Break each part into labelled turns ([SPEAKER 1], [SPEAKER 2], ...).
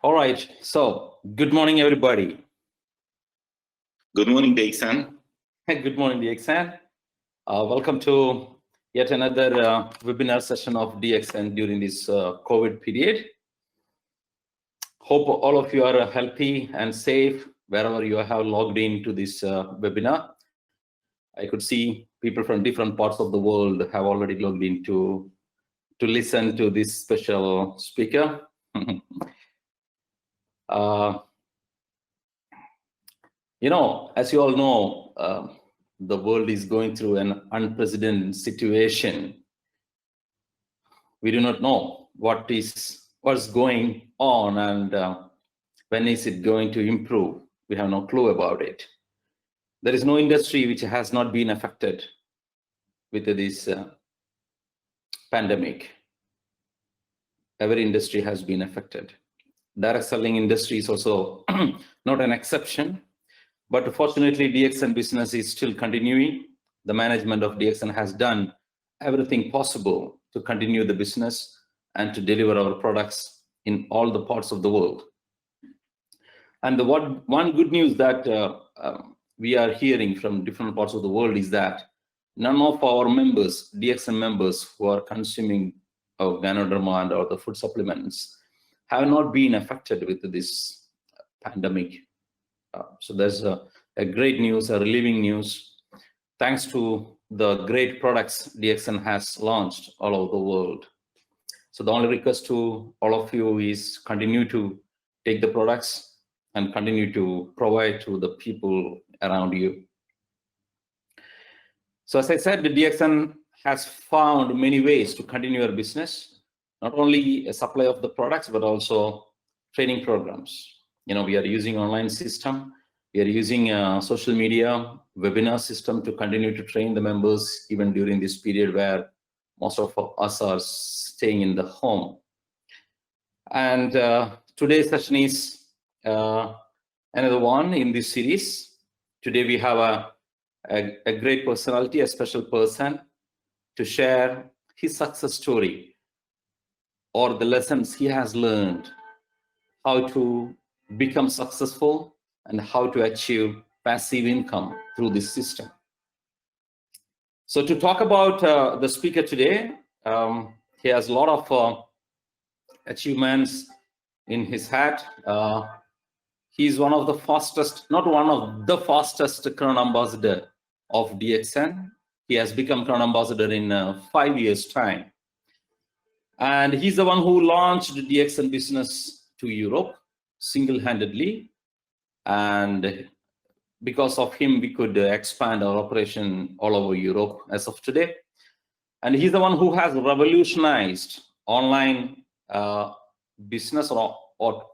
[SPEAKER 1] All right. So, good morning, everybody.
[SPEAKER 2] Good morning, DXN.
[SPEAKER 1] Good morning, DXN. Welcome to yet another webinar session of DXN during this COVID period. Hope all of you are healthy and safe wherever you have logged into this webinar. I could see people from different parts of the world have already logged in to listen to this special speaker. As you all know, the world is going through an unprecedented situation. We do not know what's going on and when is it going to improve. We have no clue about it. There is no industry which has not been affected with this pandemic. Every industry has been affected. Direct selling industry is also not an exception. But fortunately, DXN business is still continuing. The management of DXN has done everything possible to continue the business and to deliver our products in all the parts of the world. And the one good news that we are hearing from different parts of the world is that none of our members, DXN members who are consuming our Ganoderma and other food supplements have not been affected with this pandemic. So there's a great news, a relieving news, thanks to the great products DXN has launched all over the world. So the only request to all of you is continue to take the products and continue to provide to the people around you. So as I said, the DXN has found many ways to continue our business, not only a supply of the products, but also training programs. We are using online system. We are using social media, webinar system to continue to train the members even during this period where most of us are staying in the home. And today's session is another one in this series. Today we have a great personality, a special person to share his success story or the lessons he has learned, how to become successful and how to achieve passive income through this system. So to talk about the speaker today, he has a lot of achievements in his hat. He's one of the fastest, not one of the fastest Crown Ambassador of DXN. He has become Crown Ambassador in 5 years' time. And he's the one who launched the DXN business to Europe single-handedly. And because of him, we could expand our operation all over Europe as of today. And he's the one who has revolutionized online business or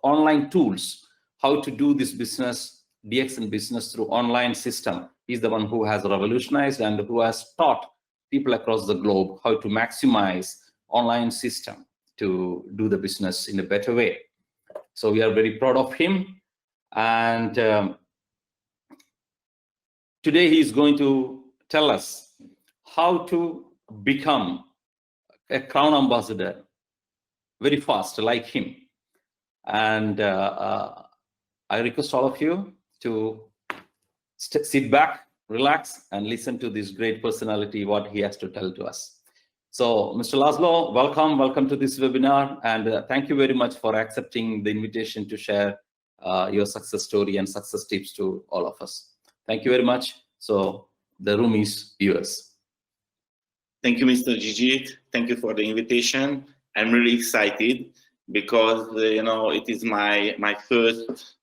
[SPEAKER 1] online tools, how to do this business, DXN business through online system. He's the one who has revolutionized and who has taught people across the globe how to maximize online system to do the business in a better way. So we are very proud of him. And today he's going to tell us how to become a Crown Ambassador very fast, like him. And I request all of you to sit back, relax, and listen to this great personality, what he has to tell to us. So, Mr. Laszlo, welcome to this webinar, and thank you very much for accepting the invitation to share your success story and success tips to all of us. Thank you very much. So, the room is yours.
[SPEAKER 2] Thank you, Mr. Gigi. Thank you for the invitation. I'm really excited because it is my first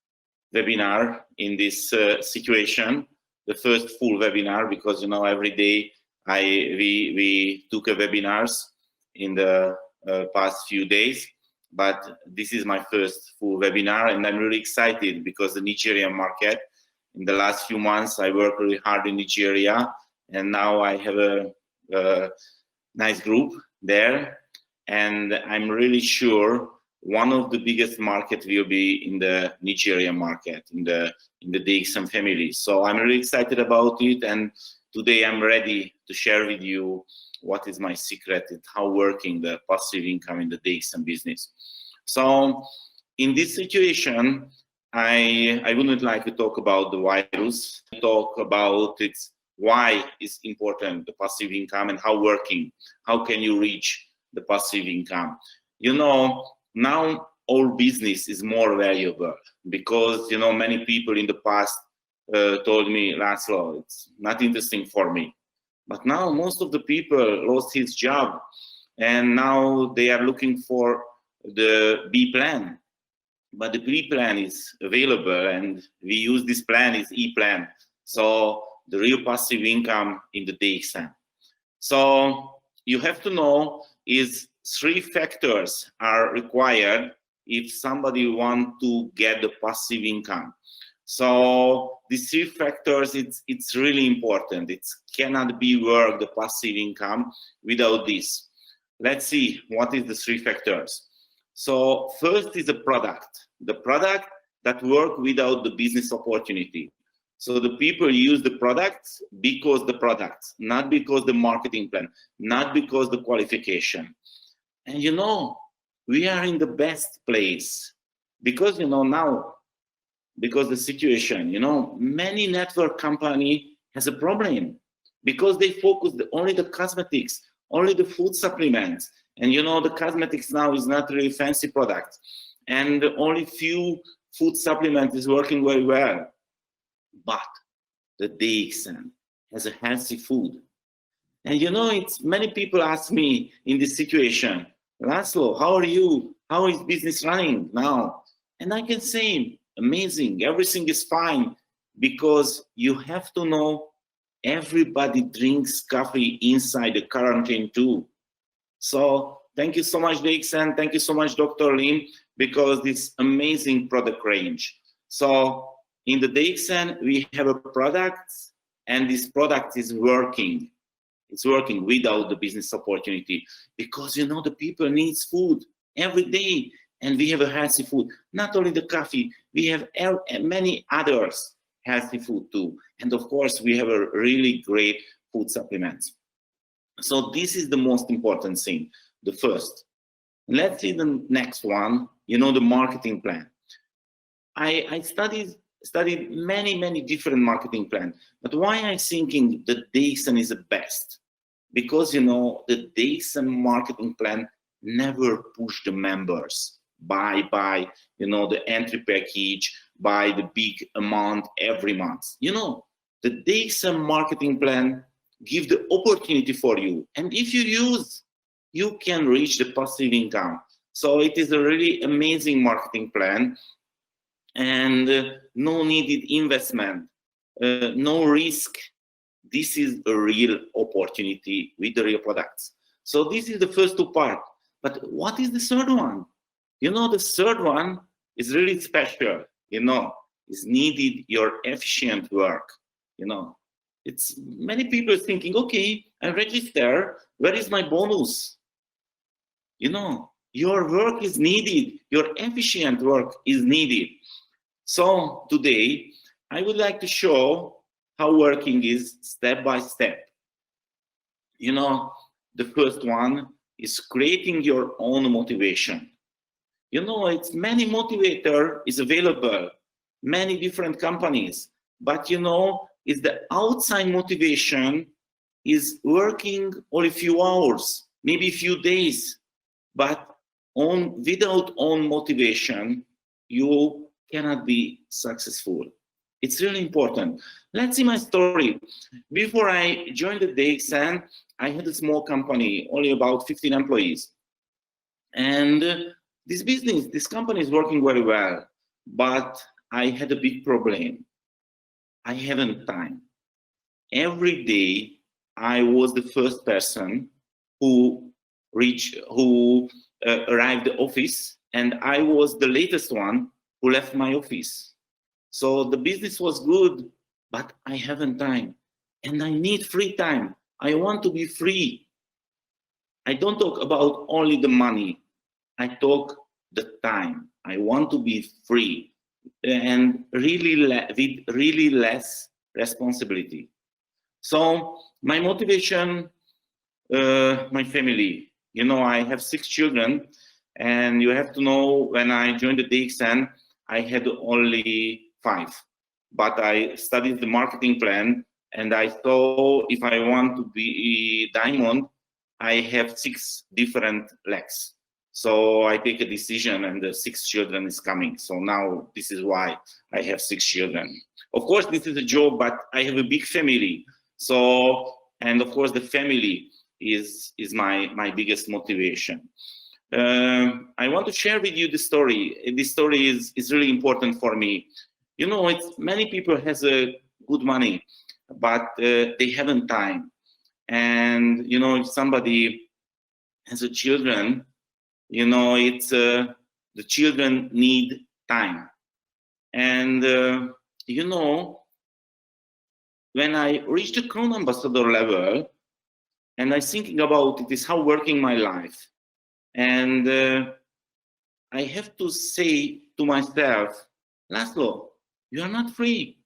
[SPEAKER 2] webinar in this situation, the first full webinar, because every day we took webinars in the past few days, but this is my first full webinar, and I'm really excited because the Nigerian market, in the last few months I worked really hard in Nigeria, and now I have a nice group there, and I'm really sure one of the biggest market will be in the Nigerian market, in the DXN family. So I'm really excited about it, and today I'm ready to share with you what is my secret and how working the passive income in the DXN business. So in this situation, I wouldn't like to talk about the virus, talk about its why is important, the passive income, and how can you reach the passive income. You know, now our business is more valuable because, you know, many people in the past told me, Laszlo, it's not interesting for me. But now most of the people lost his job and now they are looking for the B plan. But the B plan is available and we use this plan is E plan. So the real passive income in the DXN. So you have to know is 3 factors are required if somebody want to get the passive income. So these 3 factors, it's really important. It cannot be work, the passive income, without this. Let's see what is the 3 factors. So first is the product that work without the business opportunity. So the people use the products because the products, not because the marketing plan, not because the qualification. And you know, we are in the best place because, you know, now, because the situation, you know, many network company has a problem because they focus only the cosmetics, only the food supplements. And you know, the cosmetics now is not really fancy product. And only few food supplements is working very well. But the DXN has a healthy food. And you know, it's many people ask me in this situation, Laszlo, how are you? How is business running now? And I can say, amazing, everything is fine, because you have to know everybody drinks coffee inside the quarantine too. So thank you so much, DXN. Thank you so much, Dr. Lim, because this amazing product range. So in the DXN, we have a product, and this product is working. It's working without the business opportunity, because you know the people needs food every day, and we have a healthy food. Not only the coffee, we have many others healthy food too, and of course we have a really great food supplements. So this is the most important thing, the first. Let's see the next one. You know, the marketing plan. I studied many different marketing plans, but why I'm thinking the DXN is the best? Because you know, the DXN marketing plan never push the members buy you know, the entry package, buy the big amount every month. You know, the DXN marketing plan give the opportunity for you, and if you use, you can reach the passive income. So it is a really amazing marketing plan, and no needed investment, no risk. This is a real opportunity with the real products. So this is the first 2 parts. But what is the third one? You know, the third one is really special. You know, is needed your efficient work. You know, it's many people thinking, okay, I register, where is my bonus? You know, your work is needed, your efficient work is needed. So today, I would like to show how working is step by step. You know, the first one is creating your own motivation. You know, it's many motivator is available, many different companies, but you know, is the outside motivation is working only a few hours, maybe a few days, but without own motivation, you cannot be successful. It's really important. Let's see my story. Before I joined the DXN, I had a small company, only about 15 employees. And this company is working very well, but I had a big problem. I haven't time. Every day, I was the first person who arrived the office, and I was the latest one who left my office. So the business was good, but I haven't time, and I need free time. I want to be free. I don't talk about only the money. I talk the time. I want to be free and with really less responsibility. So my motivation, my family. You know, I have 6 children, And you have to know, when I joined the DXN, I had only 5. But I studied the marketing plan, and I saw if I want to be diamond, I have 6 different legs. So I take a decision, and the 6 children is coming. So now this is why I have 6 children. Of course, this is a job, but I have a big family. So, and of course, the family is my biggest motivation. I want to share with you the story. This story is really important for me. You know, it's many people has a good money, but they haven't time. And you know, if somebody has a children, you know, it's the children need time. And you know, when I reached the Crown Ambassador level, and I thinking about it is how working my life, and I have to say to myself, Laszlo, you are not free.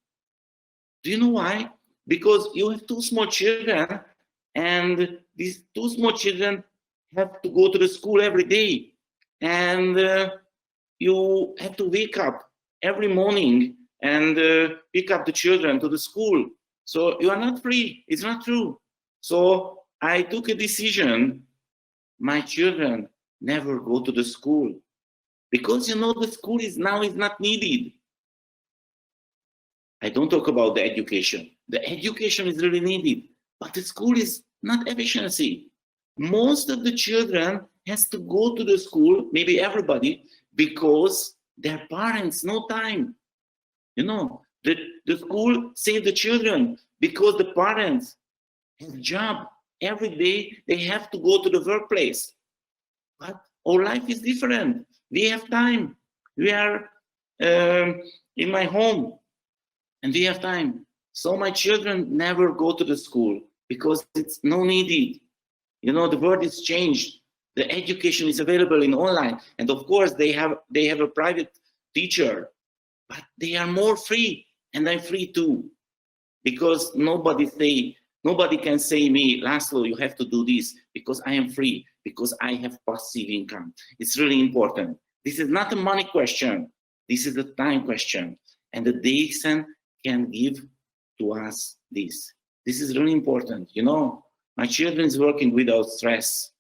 [SPEAKER 2] Do you know why? Because you have 2 small children, and these 2 small children have to go to the school every day, and you have to wake up every morning and pick up the children to the school. So you are not free. It's not true. So I took a decision. My children never go to the school, because you know the school is not needed. I don't talk about the education. The education is really needed, but the school is not efficiency. Most of the children has to go to the school, maybe everybody, because their parents no time. You know, the school save the children because the parents have job. Every day they have to go to the workplace. But our life is different. We have time. We are in my home, and we have time. So my children never go to the school because it's no needed. You know, the world is changed. The education is available in online, and of course they have a private teacher, but they are more free, and I'm free too, because nobody can say me, Laszlo, you have to do this, because I am free, because I have passive income. It's really important. This is not a money question. This is a time question, and the DXN can give to us this. This is really important. You know, my children is working without stress,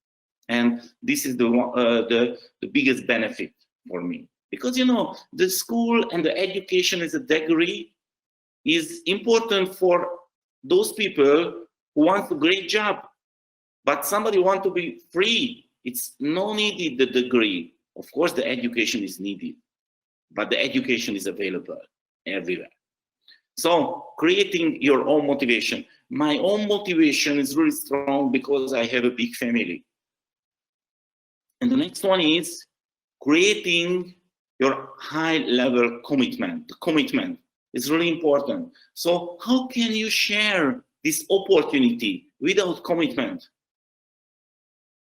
[SPEAKER 2] and this is the biggest benefit for me, because you know the school and the education as a degree is important for those people who want a great job, but somebody want to be free. It's no needed the degree. Of course, the education is needed, but the education is available everywhere. So creating your own motivation. My own motivation is really strong because I have a big family. And the next one is creating your high-level commitment. The commitment is really important. So how can you share this opportunity without commitment?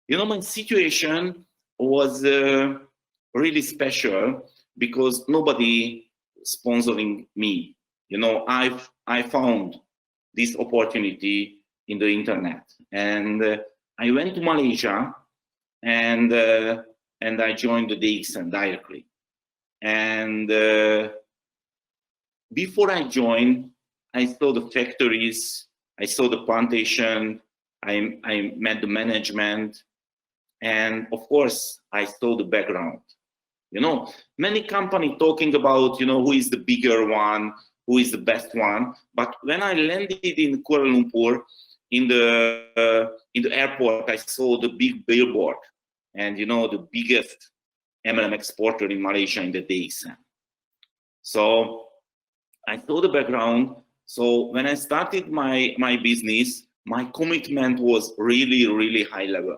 [SPEAKER 2] You know, my situation was really special because nobody sponsoring me. You know, I found this opportunity in the internet, and I went to Malaysia, and I joined the DXN directly. And before I joined, I saw the factories, I saw the plantation, I met the management, and of course, I saw the background. You know, many companies talking about, you know, who is the bigger one, who is the best one. But when I landed in Kuala Lumpur, in the airport, I saw the big billboard, and you know, the biggest MLM exporter in Malaysia in the DXN. So I saw the background. So when I started my business, my commitment was really, really high level.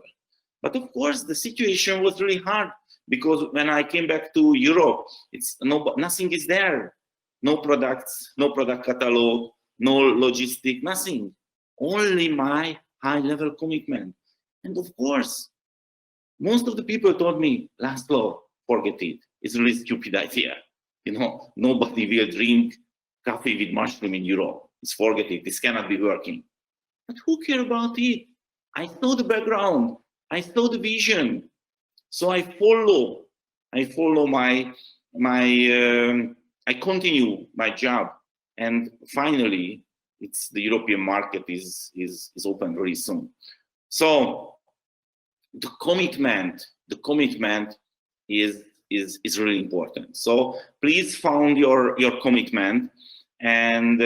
[SPEAKER 2] But of course, the situation was really hard, because when I came back to Europe, nothing is there. No products, no product catalog, no logistic, nothing. Only my high-level commitment. And of course, most of the people told me, Laszlo, forget it. It's a really stupid idea. You know, nobody will drink coffee with mushroom in Europe. It's forget it. This cannot be working. But who cares about it? I saw the background. I saw the vision. So I follow I continue my job, and finally, the European market is open very soon. So the commitment is really important. So please found your commitment and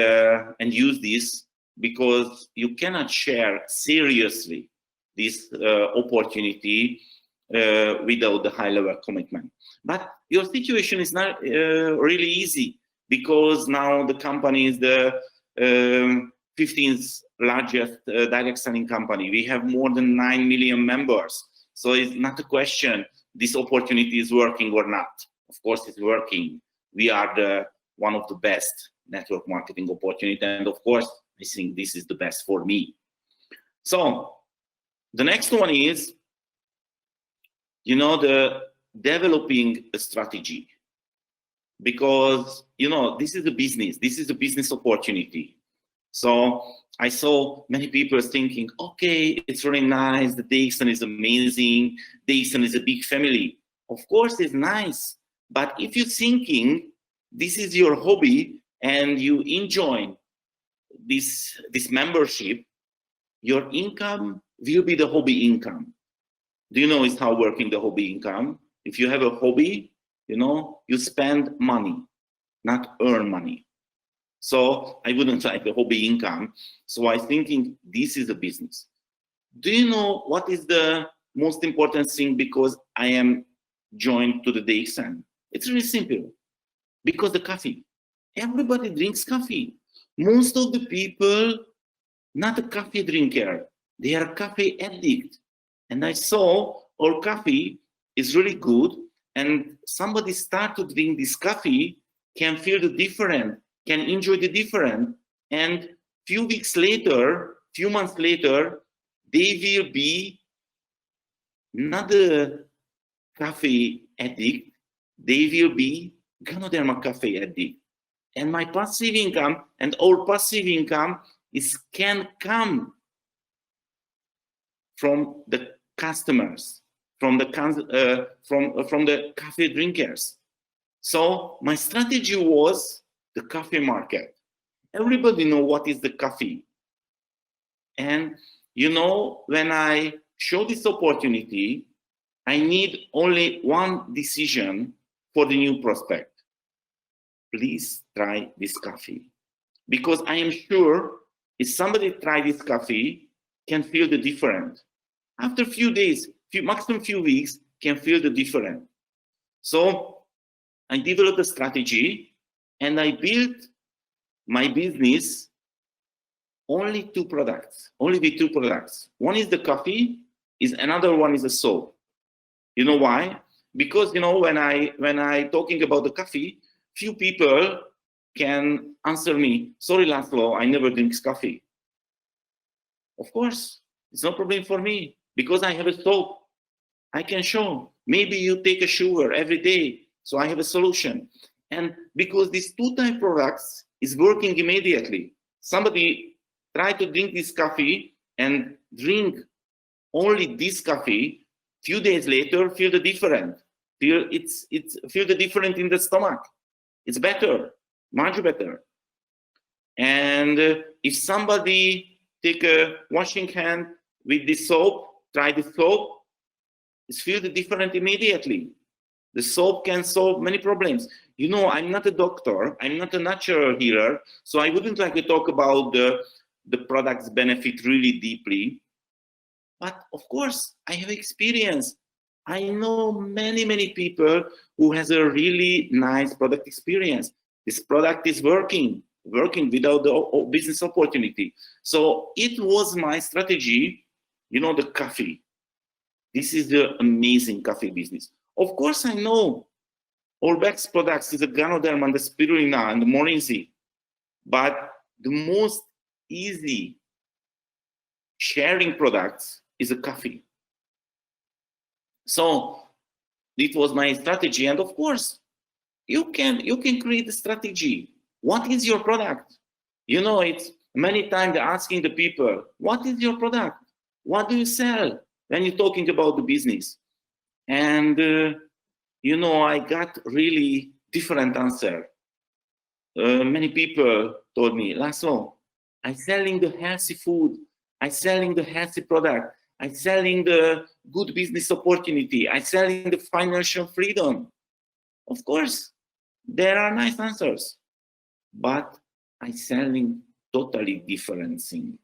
[SPEAKER 2] use this, because you cannot share seriously this opportunity without the high level commitment. But your situation is not really easy, because now the company is the 15th largest direct selling company. We have more than 9 million members. So it's not a question this opportunity is working or not. Of course it's working. We are one of the best network marketing opportunity, and of course I think this is the best for me. So the next one is, the developing a strategy, because this is a business opportunity. So I saw many people thinking, okay, it's really nice, the DXN is amazing, DXN is a big family. Of course it's nice, but if you're thinking this is your hobby and you enjoy this membership, your income will be the hobby income. Do you know it's how working the hobby income? If you have a hobby, you spend money, not earn money. So I wouldn't like the hobby income. So I'm thinking this is a business. Do you know what is the most important thing because I am joined to the DXN? It's really simple. Because the coffee. Everybody drinks coffee. Most of the people, not a coffee drinker, they are coffee addict. And I saw our coffee is really good, and somebody start to drink this coffee can feel the difference, can enjoy the difference, and few months later, they will be not a coffee addict, they will be Ganoderma coffee addict. And my passive income and our passive income can come from the customers, from the coffee drinkers. So my strategy was the coffee market. Everybody know what is the coffee. And when I show this opportunity, I need only one decision for the new prospect. Please try this coffee. Because I am sure if somebody try this coffee, can feel the difference. After a few days, maximum few weeks, can feel the difference. So I developed a strategy and I built my business only with two products. One is the coffee, another one is a soap. You know why? Because when I talking about the coffee, few people can answer me, sorry Laszlo, I never drink coffee. Of course, it's no problem for me, because I have a soap. I can show. Maybe you take a shower every day, so I have a solution. And because these two type products is working immediately. Somebody try to drink this coffee and drink only this coffee, few days later, feel the difference. Feel the difference in the stomach. It's better, much better. And if somebody take a washing hand with the soap, try the soap, it's feel the difference immediately. The soap can solve many problems. I'm not a doctor, I'm not a natural healer, so I wouldn't like to talk about the product's benefit really deeply. But of course, I have experience. I know many people who has a really nice product experience. This product is working without the business opportunity. So it was my strategy, the coffee. This is the amazing coffee business. Of course, I know all best products is the Ganoderma and the Spirulina and the Morinzi, but the most easy sharing products is a coffee. So it was my strategy, and of course, you can create a strategy. What is your product? It's many times asking the people, what is your product? What do you sell when you're talking about the business? And you know, I got really different answer. Many people told me, Lasso, I'm selling the healthy food, I'm selling the healthy product, I'm selling the good business opportunity, I'm selling the financial freedom. Of course, there are nice answers, but I'm selling totally different thing.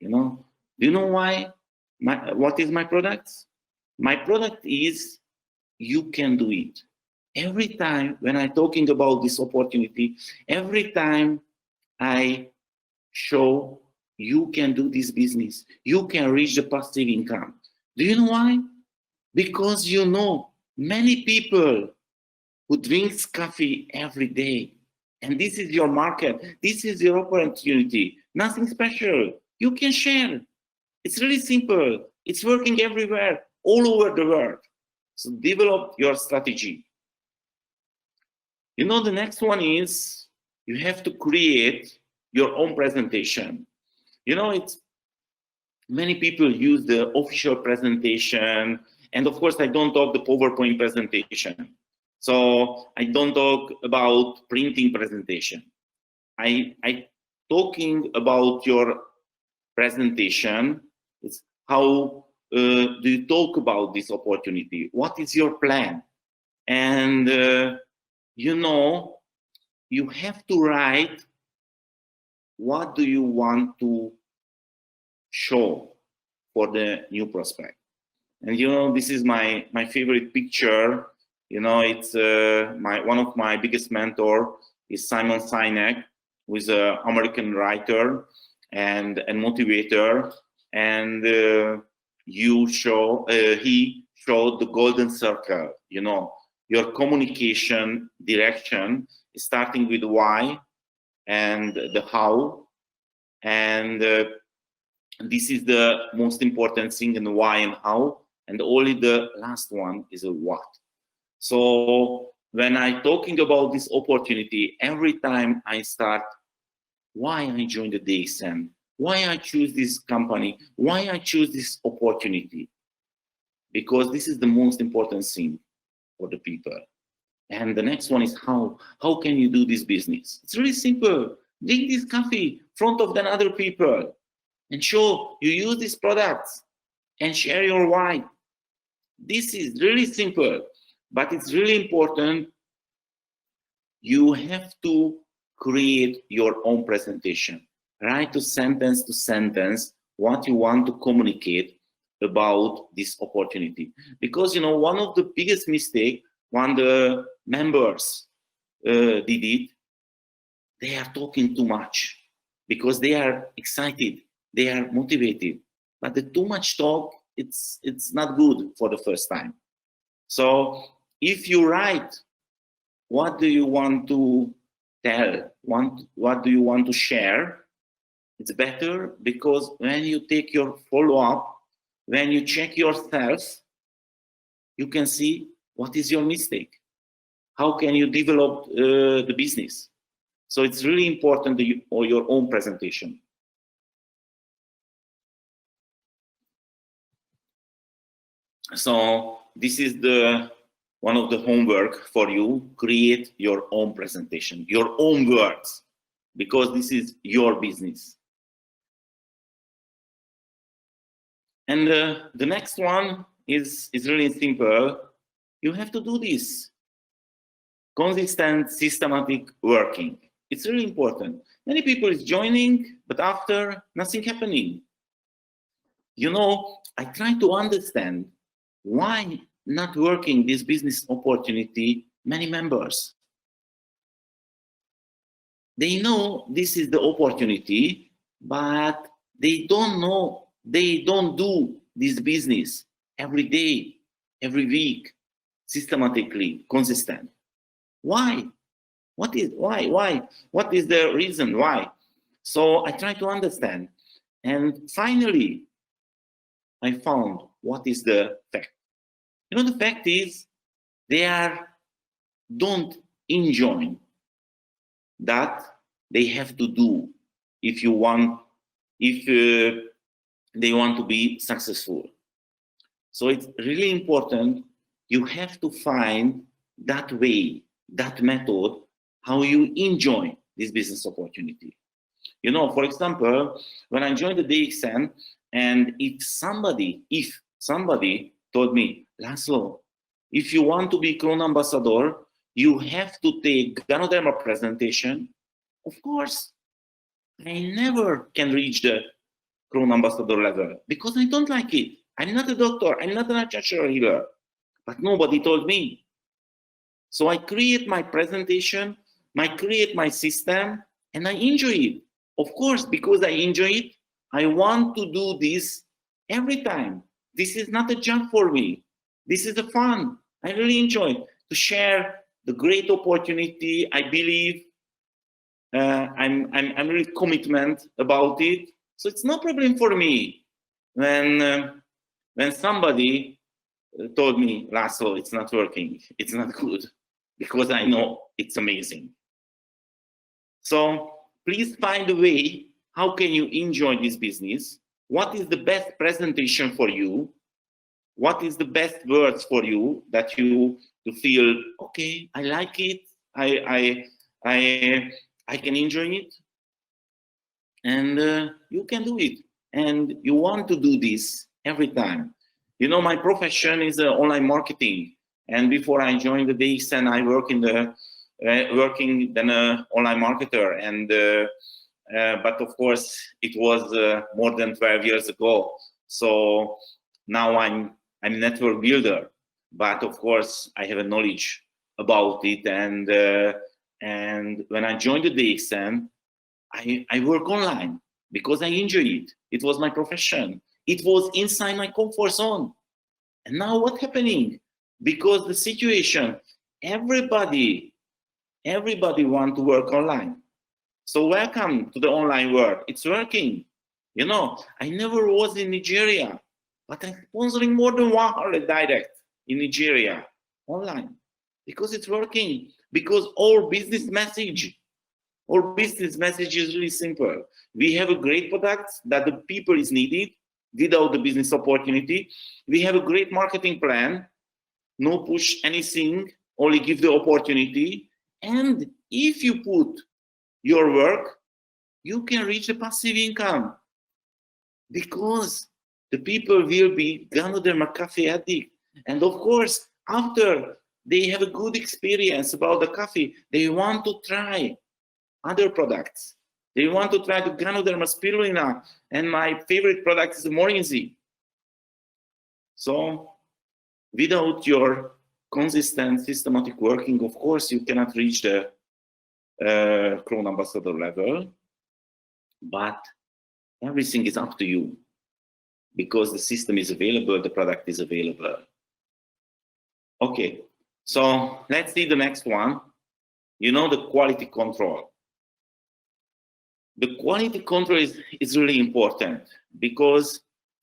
[SPEAKER 2] You know, do you know why? What is my product? My product is you can do it. Every time when I'm talking about this opportunity, every time I show you can do this business, you can reach the passive income. Do you know why? Because you know many people who drinks coffee every day, and this is your market, this is your opportunity, nothing special. You can share. It's really simple. It's working everywhere, all over the world. So develop your strategy. You know, the next one is you have to create your own presentation. You know, it's many people use the official presentation, and of course, I don't talk the PowerPoint presentation. So I don't talk about printing presentation. I talking about your presentation. It's how do you talk about this opportunity? What is your plan? And you know, you have to write what do you want to show for the new prospect. And you know, this is my favorite picture. You know, it's one of my biggest mentor is Simon Sinek, who is an American writer and motivator. And he showed the golden circle. You know, your communication direction is starting with why and the how, and this is the most important thing in the why and how, and only the last one is a what. So when I'm talking about this opportunity, every time I start, why I joined the DXN, why I choose this company, why I choose this opportunity, because this is the most important thing for the people. And the next one is how can you do this business? It's really simple. Drink this coffee in front of the other people and show you use these products and share your why. This is really simple, but it's really important. You have to create your own presentation. Write to sentence what you want to communicate about this opportunity. Because you know, one of the biggest mistakes when the members did it, they are talking too much because they are excited, they are motivated, but the too much talk, it's not good for the first time. So if you write, what do you want to tell, what do you want to share, it's better, because when you take your follow-up, when you check yourself, you can see what is your mistake, how can you develop the business. So it's really important that your own presentation. So this is one of the homework for you. Create your own presentation, your own words, because this is your business. And the next one is really simple. You have to do this. Consistent, systematic working. It's really important. Many people is joining, but after, nothing happening. You know, I try to understand why not working this business opportunity, many members. They know this is the opportunity, but they don't know, they don't do this business every day, every week, systematically, consistent. Why? What is why? What is the reason why? So I try to understand, and finally, I found what is the fact. You know, the fact is they don't enjoy that they have to do if they want to be successful. So it's really important you have to find that way, that method, how you enjoy this business opportunity. You know, for example, when I joined the DXN, and if somebody told me, Laszlo, if you want to be Crown Ambassador, you have to take Ganoderma presentation. Of course, I never can reach the Crown Ambassador level because I don't like it. I'm not a doctor, I'm not a natural healer, but nobody told me. So I create my presentation, I create my system, and I enjoy it. Of course, because I enjoy it, I want to do this every time. This is not a job for me. This is the fun. I really enjoy to share the great opportunity. I believe I'm really commitment about it. So it's no problem for me when somebody told me, Laszlo, it's not working, it's not good, because I know it's amazing. So please find a way, how can you enjoy this business? What is the best presentation for you? What is the best words for you that you feel, okay, I like it, I can enjoy it, and you can do it. And you want to do this every time. You know, my profession is online marketing. And before I joined the DXN, I work in the working then an online marketer. And but of course, it was more than 12 years ago. So now I'm a network builder. But of course, I have a knowledge about it. And when I joined the DXN, I work online because I enjoy it. It was my profession. It was inside my comfort zone. And now what's happening? Because the situation, everybody want to work online. So welcome to the online world. It's working. You know, I never was in Nigeria, but I'm sponsoring more than 100 direct in Nigeria online because it's working. Because our business message is really simple. We have a great product that the people is needed without the business opportunity. We have a great marketing plan, no push anything, only give the opportunity. And if you put your work, you can reach a passive income because the people will be Ganoderma coffee addict. And of course, after they have a good experience about the coffee, they want to try other products. They want to try the Ganoderma spirulina, and my favorite product is the Morinzi. So without your consistent, systematic working, of course, you cannot reach the Crown Ambassador level, but everything is up to you because the system is available, the product is available. Okay, so let's see the next one. You know, the quality control. The quality control is really important because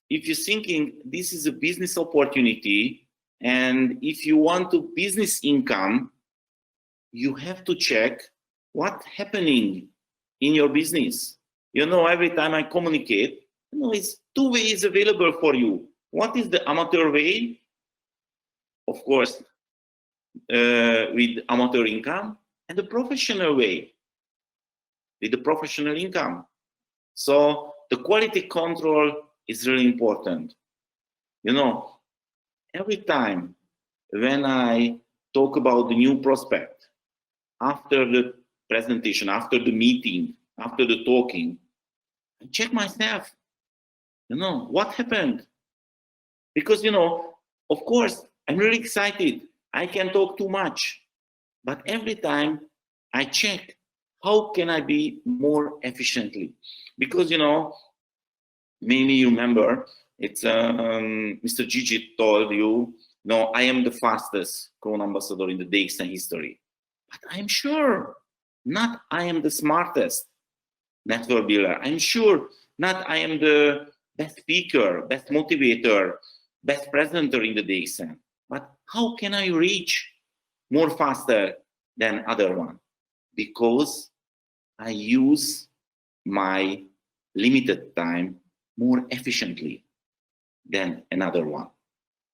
[SPEAKER 2] if you're thinking this is a business opportunity and if you want to business income, you have to check what's happening in your business. You know, every time I communicate, you know, it's two ways available for you. What is the amateur way? Of course, with amateur income, and the professional way with the professional income. So the quality control is really important. You know, every time when I talk about the new prospect, after the presentation, after the meeting, after the talking, I check myself, you know, what happened? Because, you know, of course, I'm really excited. I can talk too much. But every time I check, how can I be more efficiently? Because, you know, maybe you remember, it's Mr. Gigi told you, no, I am the fastest Crown Ambassador in the DXN history. But I'm sure not I am the smartest network builder. I'm sure not I am the best speaker, best motivator, best presenter in the DXN. But how can I reach more faster than other one? Because I use my limited time more efficiently than another one.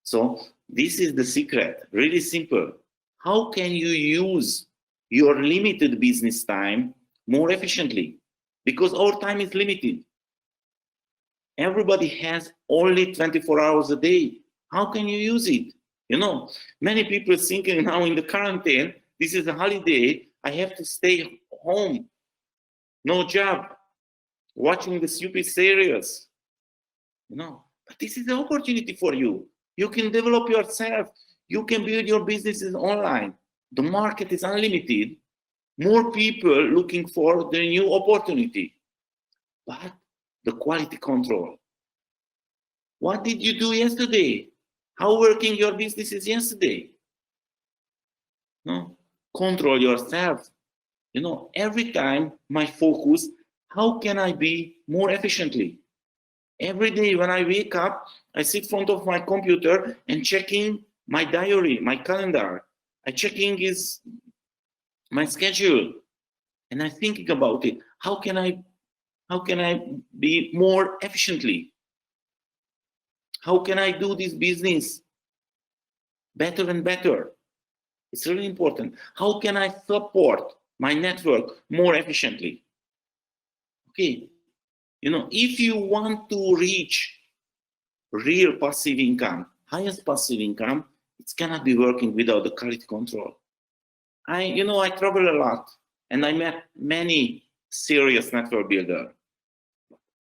[SPEAKER 2] So this is the secret, really simple. How can you use your limited business time more efficiently? Because our time is limited. Everybody has only 24 hours a day. How can you use it? You know, many people thinking now in the quarantine, this is a holiday, I have to stay home, no job, watching the stupid series. You know, but this is the opportunity for you. You can develop yourself. You can build your businesses online. The market is unlimited. More people looking for the new opportunity. But the quality control. What did you do yesterday? How working your business is yesterday? No? Control yourself. You know, every time my focus, how can I be more efficiently? Every day when I wake up, I sit in front of my computer and checking my diary, my calendar. I checking is my schedule, and I'm thinking about it. How can I be more efficiently? How can I do this business better and better? It's really important. How can I support my network more efficiently? Okay, you know, if you want to reach real passive income, highest passive income, it's cannot be working without the quality control. I travel a lot and I met many serious network builder.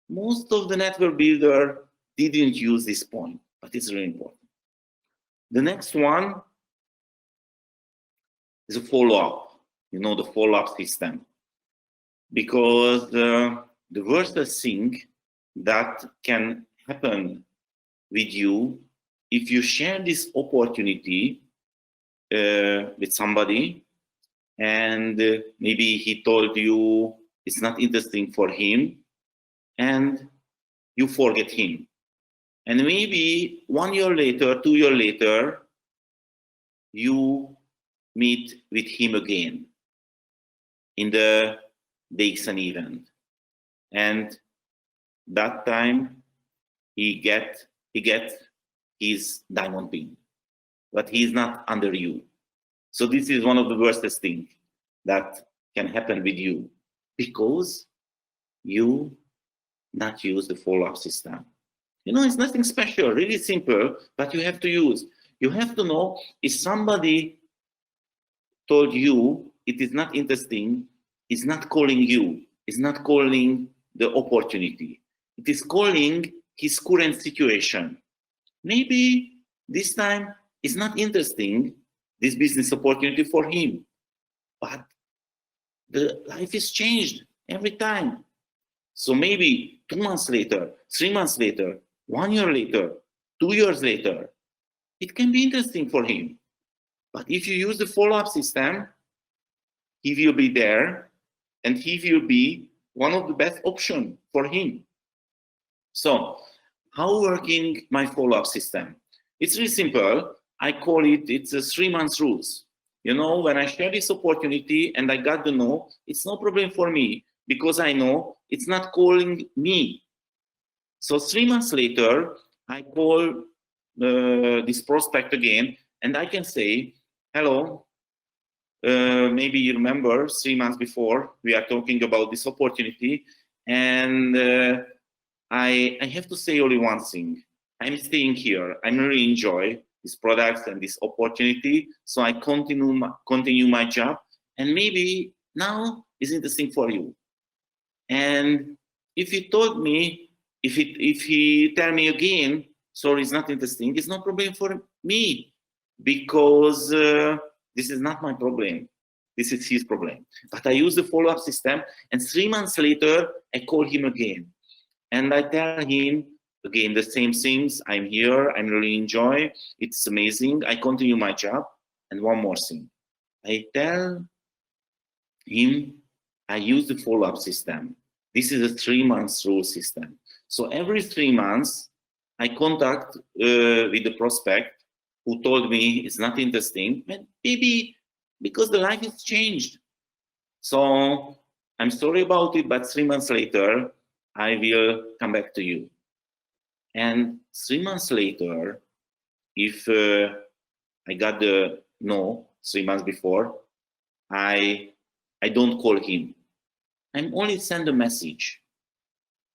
[SPEAKER 2] Most of the network builder didn't use this point, but it's really important. The next one is a follow-up, the follow-up system. Because the worst thing that can happen with you if you share this opportunity with somebody and maybe he told you it's not interesting for him and you forget him. And maybe 1 year later, 2 years later, you meet with him again in the DXN event. And that time he gets his diamond pin, but he's not under you. So this is one of the worst things that can happen with you because you not use the follow-up system. It's nothing special, really simple, but you have to use. You have to know if somebody told you it is not interesting, it's not calling you, it's not calling the opportunity. It is calling his current situation. Maybe this time it's not interesting, this business opportunity for him, but the life is changed every time. So maybe 2 months later, 3 months later, 1 year later, 2 years later, it can be interesting for him. But if you use the follow-up system, he will be there and he will be one of the best options for him. So how working my follow-up system? It's really simple. I call it's a 3 months rules. When I share this opportunity and I got the no, it's no problem for me because I know it's not calling me. So 3 months later, I call this prospect again and I can say, hello, maybe you remember 3 months before we are talking about this opportunity and I have to say only one thing. I'm staying here. I really enjoy these products and this opportunity. So I continue my job and maybe now is interesting for you. And if he told me, if he tell me again, sorry, it's not interesting, it's no problem for me because this is not my problem. This is his problem. But I use the follow-up system and 3 months later, I call him again. And I tell him, again, the same things. I'm here. I'm really enjoy. It's amazing. I continue my job. And one more thing. I tell him, I use the follow-up system. This is a 3 months rule system. So every 3 months, I contact with the prospect who told me it's not interesting, but maybe because the life has changed. So I'm sorry about it, but 3 months later, I will come back to you. And 3 months later, if I got the no 3 months before, I don't call him. I'm only send a message.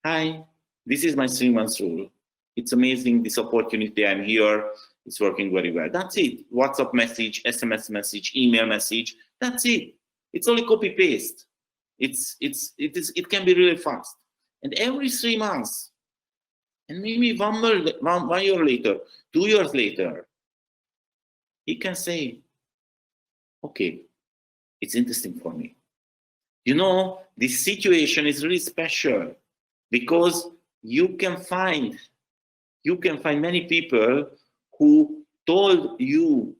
[SPEAKER 2] Hi, this is my 3 months rule. It's amazing, this opportunity, I'm here, it's working very well. That's it. WhatsApp message, SMS message, email message, that's it. It's only copy paste. It can be really fast. And every 3 months, and maybe one year later, 2 years later, he can say, okay, it's interesting for me. You know, this situation is really special because you can find many people who told you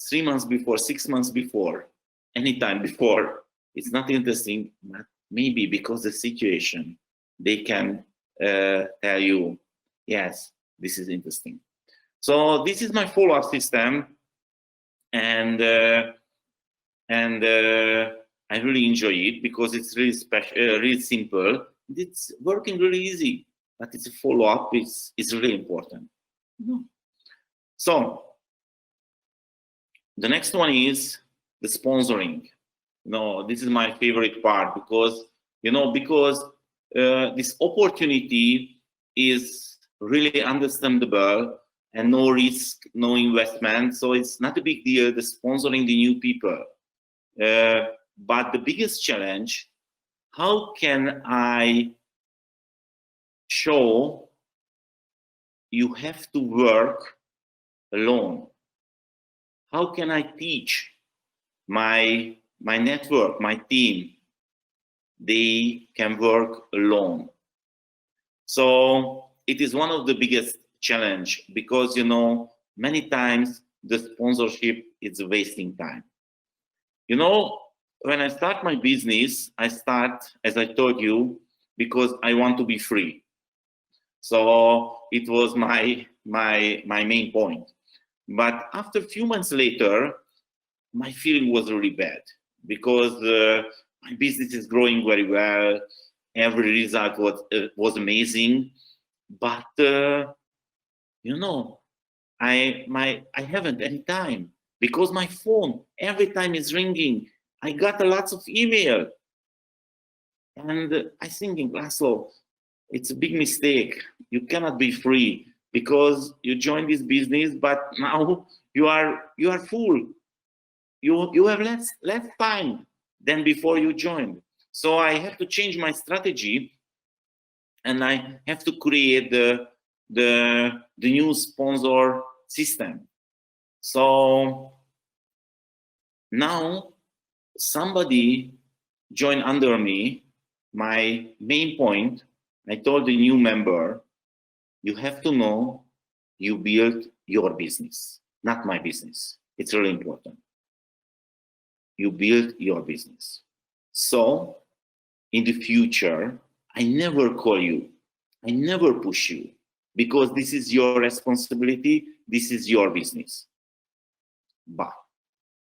[SPEAKER 2] 3 months before, 6 months before, anytime before, it's not interesting, but maybe because the situation, they can tell you, yes, this is interesting. So this is my follow-up system, and I really enjoy it because it's really special, really simple. It's working really easy, but it's a follow-up. It's really important. So the next one is the sponsoring. This is my favorite part because this opportunity is really understandable and no risk, no investment. So it's not a big deal, the sponsoring the new people. But the biggest challenge, how can I show you have to work alone? How can I teach my network, my team, they can work alone? So it is one of the biggest challenge because, many times the sponsorship is wasting time. When I start my business, I start, as I told you, because I want to be free. So it was my main point. But after a few months later, my feeling was really bad because my business is growing very well. Every result was amazing, but I haven't any time because my phone every time is ringing. I got lots of email, and I thinking, Laszlo, it's a big mistake. You cannot be free because you joined this business, but now you are full. You have less time than before you joined. So I have to change my strategy, and I have to create the new sponsor system. So now somebody joined under me. My main point, I told the new member, you have to know you build your business, not my business. It's really important. You build your business. So in the future, I never call you. I never push you because this is your responsibility. This is your business. But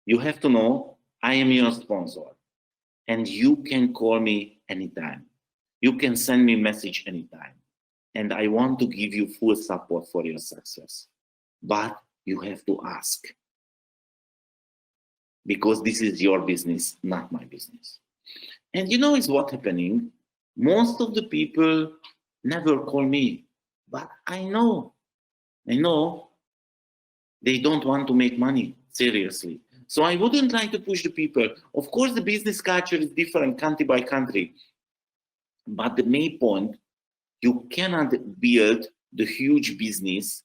[SPEAKER 2] you have to know I am your sponsor and you can call me anytime. You can send me a message anytime. And I want to give you full support for your success. But you have to ask because this is your business, not my business. And it's what's happening. Most of the people never call me, but I know they don't want to make money, seriously. So I wouldn't like to push the people. Of course, the business culture is different country by country. But the main point, you cannot build the huge business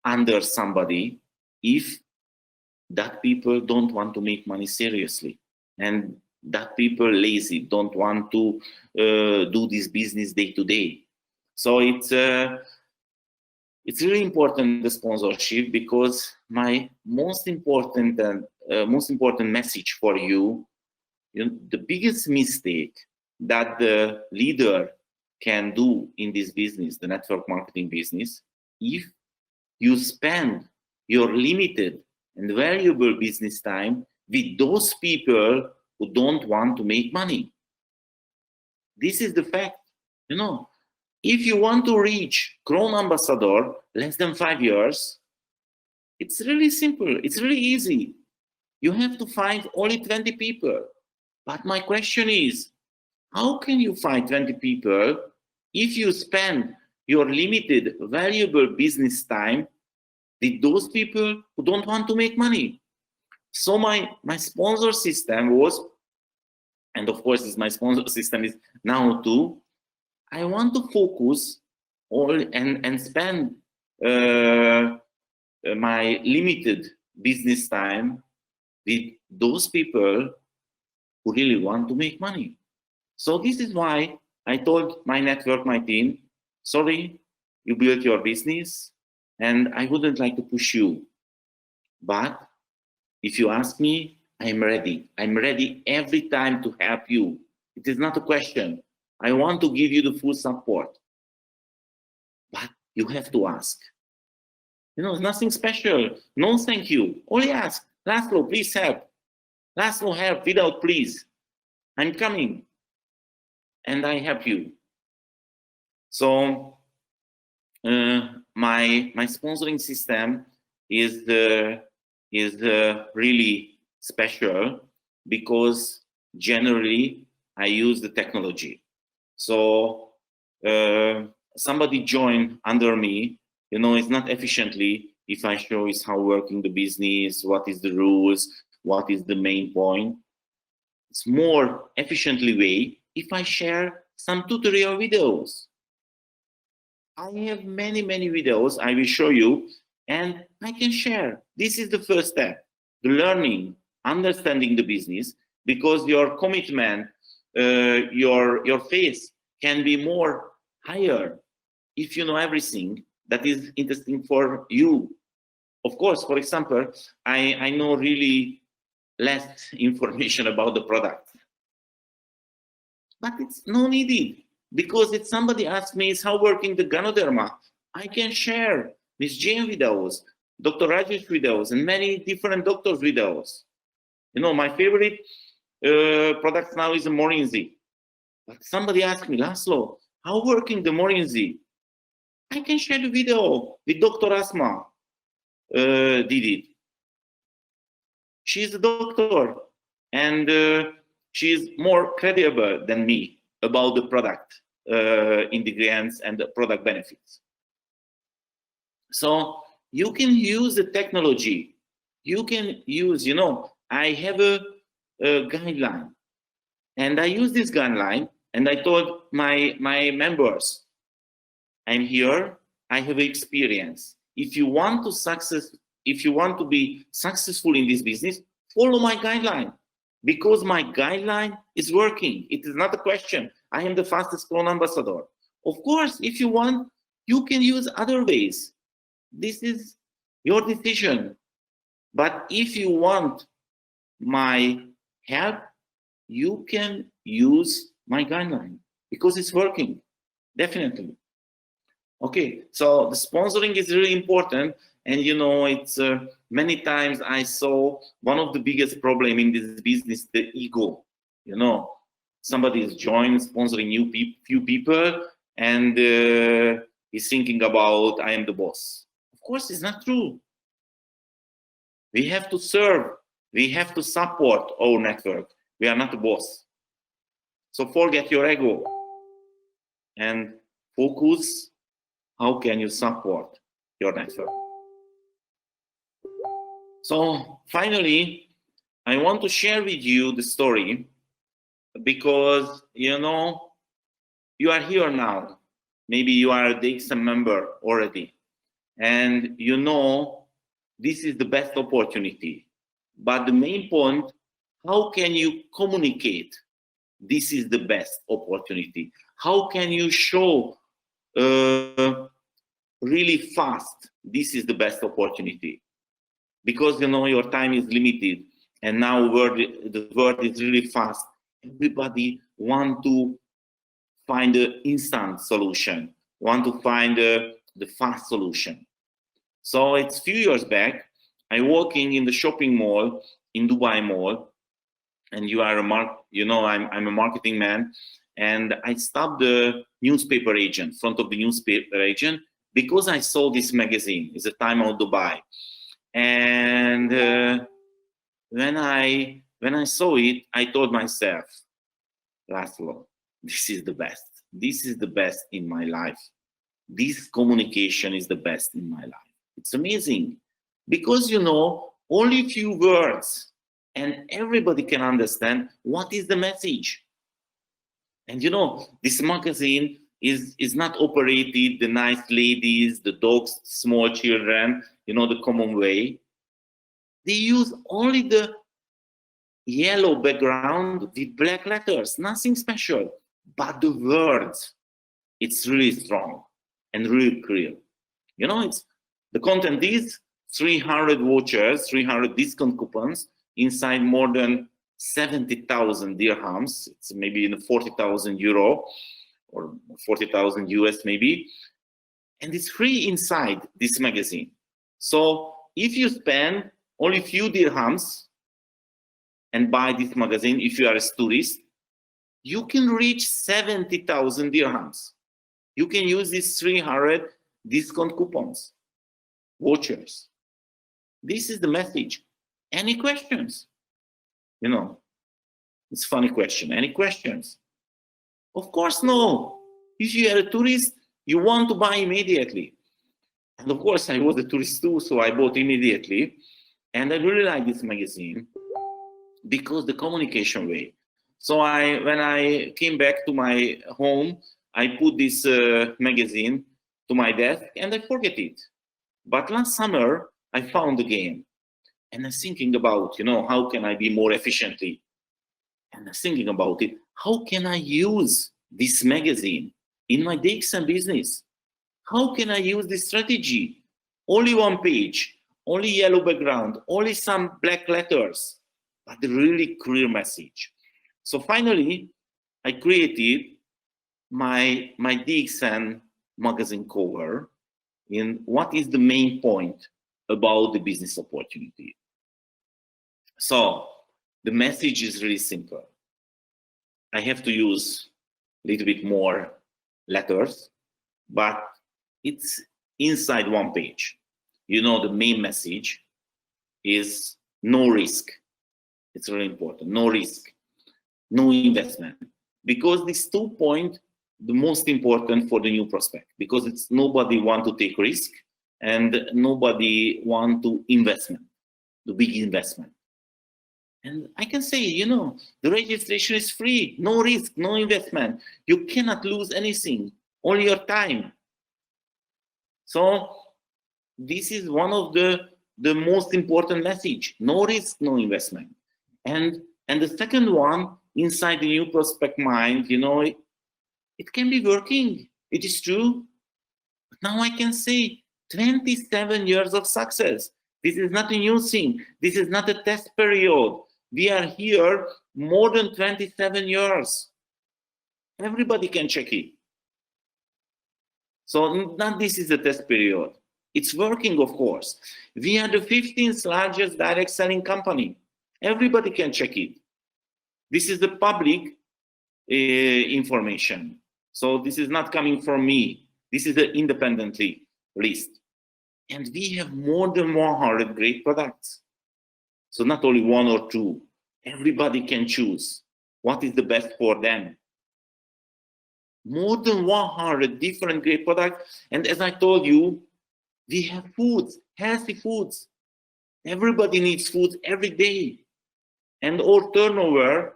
[SPEAKER 2] under somebody if that people don't want to make money seriously. And that people lazy, don't want to do this business day to day. So it's really important, the sponsorship, because my most important message for you, the biggest mistake that the leader can do in this business, the network marketing business, if you spend your limited and valuable business time with those people who don't want to make money. This is the fact. If you want to reach Crown Ambassador less than 5 years, It's really simple. It's really easy. You have to find only 20 people. But my question is, how can you find 20 people if you spend your limited, valuable business time with those people who don't want to make money? So my sponsor system was, and of course my sponsor system is now too, I want to focus all and spend my limited business time with those people who really want to make money. So this is why I told my network, my team, sorry, you built your business and I wouldn't like to push you. But if you ask me, I'm ready. I'm ready every time to help you. It is not a question. I want to give you the full support. But you have to ask. You know, nothing special. No, thank you. Only ask. Laszlo, please help. Laszlo, help without please. I'm coming. And I help you. So my sponsoring system is really special because generally I use the technology. So somebody join under me, you know, it's not efficiently if I show is how working the business, what is the rules, what is the main point. It's more efficiently way if I share some tutorial videos. I have many videos I will show you and I can share. This is the first step, the learning, understanding the business, because your commitment, your faith can be more higher if you know everything that is interesting for you. Of course, for example, I know really less information about the product, but it's no needed. Because if somebody asks me is how working the Ganoderma, I can share Miss Jane videos, Dr. Rajesh videos, and many different doctors videos. You know, my favorite product now is the Morinzi. But somebody asked me, Laszlo, how working the Morinzi? I can share the video with Dr. Asma did it. She's a doctor and she's more credible than me about the product ingredients and the product benefits. So you can use the technology. You can use, you know, I have a guideline and I use this guideline and I told my members, I'm here, I have experience. If you want to be successful in this business, follow my guideline. Because my guideline is working. It is not a question. I am the fastest clone ambassador. Of course, if you want, you can use other ways. This is your decision. But if you want my help, you can use my guideline because it's working, definitely. Okay, so the sponsoring is really important. And you know, it's many times I saw one of the biggest problem in this business, the ego. You know, somebody is joining, sponsoring few people, and is thinking about I am the boss. Of course, it's not true. We have to serve. We have to support our network. We are not the boss. So forget your ego and focus. How can you support your network? So finally, I want to share with you the story because, you know, you are here now. Maybe you are a DXN member already. And you know, this is the best opportunity. But the main point, how can you communicate? This is the best opportunity. How can you show really fast? This is the best opportunity. Because you know your time is limited, and now the world is really fast. Everybody want to find an instant solution, want to find the fast solution. So it's a few years back, I walking in the shopping mall in Dubai Mall, and I'm a marketing man, and I stopped the newspaper agent, front of the newspaper agent, because I saw this magazine. It's a Time Out Dubai. And when I saw it, I told myself, Laszlo, this is the best. This is the best in my life. This communication is the best in my life. It's amazing because, only few words and everybody can understand what is the message. And this magazine is not operated the nice ladies, the dogs, small children, the common way. They use only the yellow background with black letters, nothing special. But the words, it's really strong and really clear. It's the content is 300 vouchers, 300 discount coupons inside more than 70,000 dirhams. It's maybe in 40,000 euro or 40,000 US maybe. And it's free inside this magazine. So if you spend only a few dirhams and buy this magazine, if you are a tourist, you can reach 70,000 dirhams. You can use these 300 discount coupons, vouchers. This is the message. Any questions? It's a funny question. Any questions? Of course, no. If you are a tourist, you want to buy immediately. And of course, I was a tourist too, so I bought immediately. And I really like this magazine because the communication way. So when I came back to my home, I put this magazine to my desk and I forget it. But last summer, I found the game. And I'm thinking about, how can I be more efficiently? And I'm thinking about it. How can I use this magazine in my DXN business? How can I use this strategy? Only one page, only yellow background, only some black letters, but a really clear message. So finally, I created my DXN magazine cover in what is the main point about the business opportunity. So the message is really simple. I have to use a little bit more letters, but it's inside one page. The main message is no risk. It's really important. No risk, no investment. Because these 2 points, the most important for the new prospect, because it's nobody want to take risk and nobody want to investment, the big investment. And I can say, the registration is free, no risk, no investment. You cannot lose anything, only your time. So this is one of the most important message, no risk, no investment. And the second one, inside the new prospect mind, it can be working, it is true. But now I can say 27 years of success. This is not a new thing. This is not a test period. We are here more than 27 years. Everybody can check it. So not this is a test period. It's working, of course. We are the 15th largest direct selling company. Everybody can check it. This is the public information. So this is not coming from me. This is the independently list. And we have more than 100 great products. So not only one or two. Everybody can choose what is the best for them. More than 100 different great products. And as I told you, we have foods, healthy foods. Everybody needs food every day. And our turnover,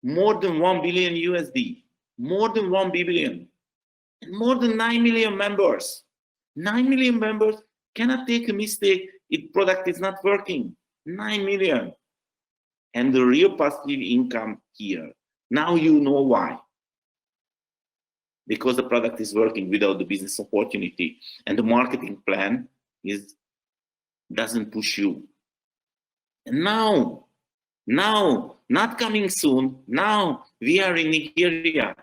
[SPEAKER 2] more than 1 billion USD. More than 1 billion. And more than 9 million members. 9 million members cannot take a mistake if product is not working. 9 million. And the real passive income here. Now you know why. Because the product is working without the business opportunity. And the marketing plan doesn't push you. And now, not coming soon, now we are in Nigeria.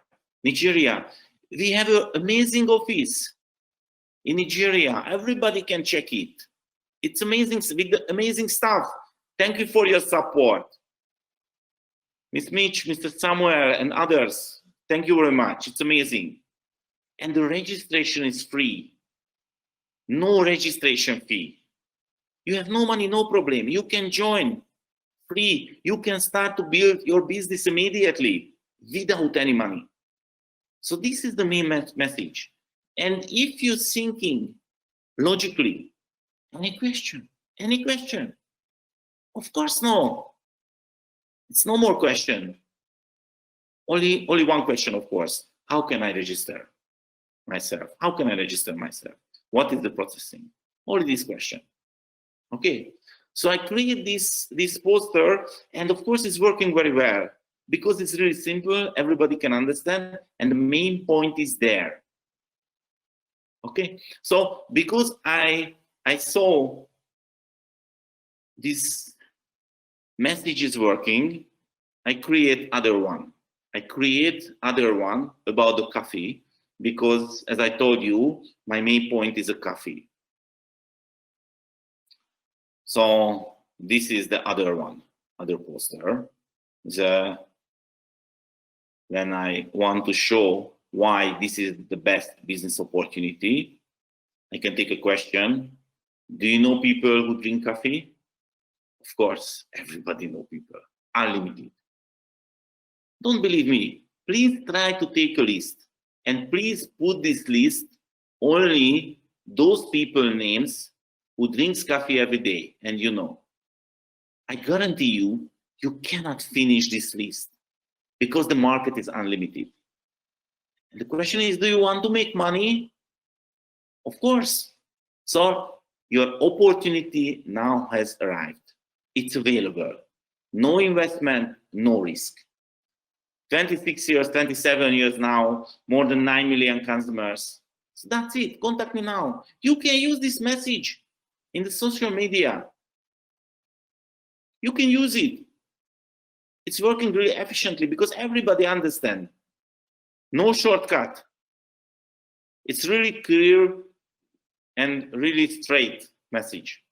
[SPEAKER 2] We have an amazing office in Nigeria. Everybody can check it. It's amazing, with the amazing stuff. Thank you for your support. Ms. Mitch, Mr. Samuel, and others, thank you very much. It's amazing. And the registration is free. No registration fee. You have no money, no problem. You can join free. You can start to build your business immediately without any money. So this is the main message. And if you're thinking logically, any question? Any question? Of course, no. It's no more question. Only one question, of course. How can I register myself? How can I register myself? What is the processing? Only this question. Okay. So I create this poster, and of course it's working very well because it's really simple. Everybody can understand, and the main point is there. Okay. So because I saw this message is working, I create other one. I create other one about the coffee because, as I told you, my main point is a coffee. So this is the other one, other poster. When I want to show why this is the best business opportunity, I can take a question. Do you know people who drink coffee? Of course, everybody knows people, unlimited. Don't believe me. Please try to take a list and please put this list only those people names who drinks coffee every day, and you know. I guarantee you, you cannot finish this list because the market is unlimited. And the question is, do you want to make money? Of course. So your opportunity now has arrived. It's available. No investment, no risk. 26 years, 27 years now, more than 9 million customers. So that's it. Contact me now. You can use this message in the social media. You can use it. It's working really efficiently because everybody understands. No shortcut. It's really clear and really straight message.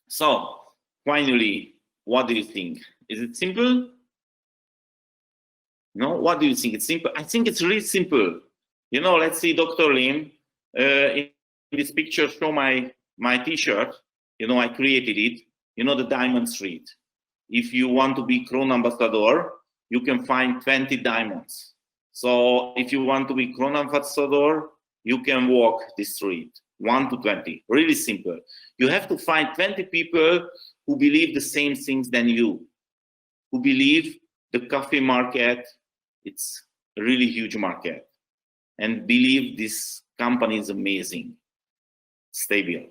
[SPEAKER 2] So finally, what do you think? Is it simple? No? What do you think? It's simple? I think it's really simple. You know, let's see Dr. Lim in this picture show my t-shirt. You know, I created it. You know, the Diamond Street. If you want to be Crown Ambassador, you can find 20 diamonds. So if you want to be Crown Ambassador, you can walk the street, 1 to 20, really simple. You have to find 20 people who believe the same things than you, who believe the coffee market, it's a really huge market, and believe this company is amazing, stable.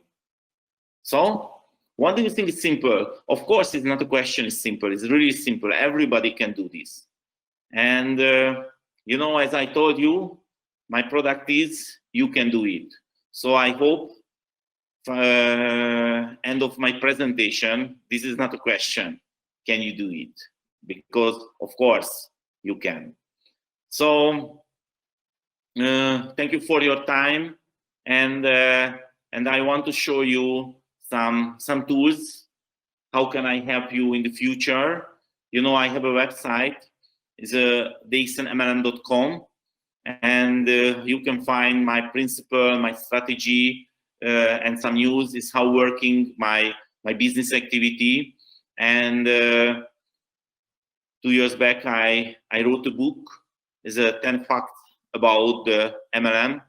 [SPEAKER 2] So what do you think is simple? Of course, it's not a question, it's simple. It's really simple. Everybody can do this. And, you know, as I told you, my product is, you can do it. So I hope, end of my presentation, this is not a question. Can you do it? Because, of course, you can. So, thank you for your time. And I want to show you some tools. How can I help you in the future? You know, I have a website. It's DXNMLM.com, and you can find my principle, my strategy, and some news is how working my business activity. And 2 years back, I wrote a book. It's 10 facts about the MLM.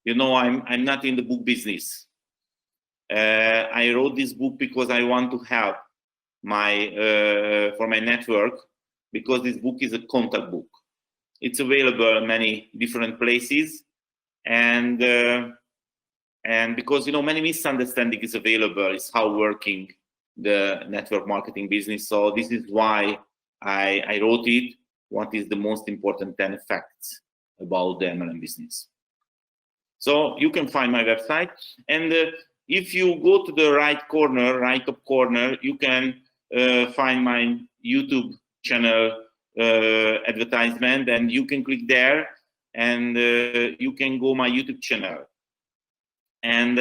[SPEAKER 2] You know, I'm not in the book business. I wrote this book because I want to help for my network, because this book is a contact book. It's available in many different places, and because, you know, many misunderstanding is available, is how working the network marketing business. So this is why I wrote it. What is the most important 10 facts about the MLM business? So you can find my website, and if you go to the right top corner, you can find my YouTube channel advertisement, and you can click there, and you can go my YouTube channel. And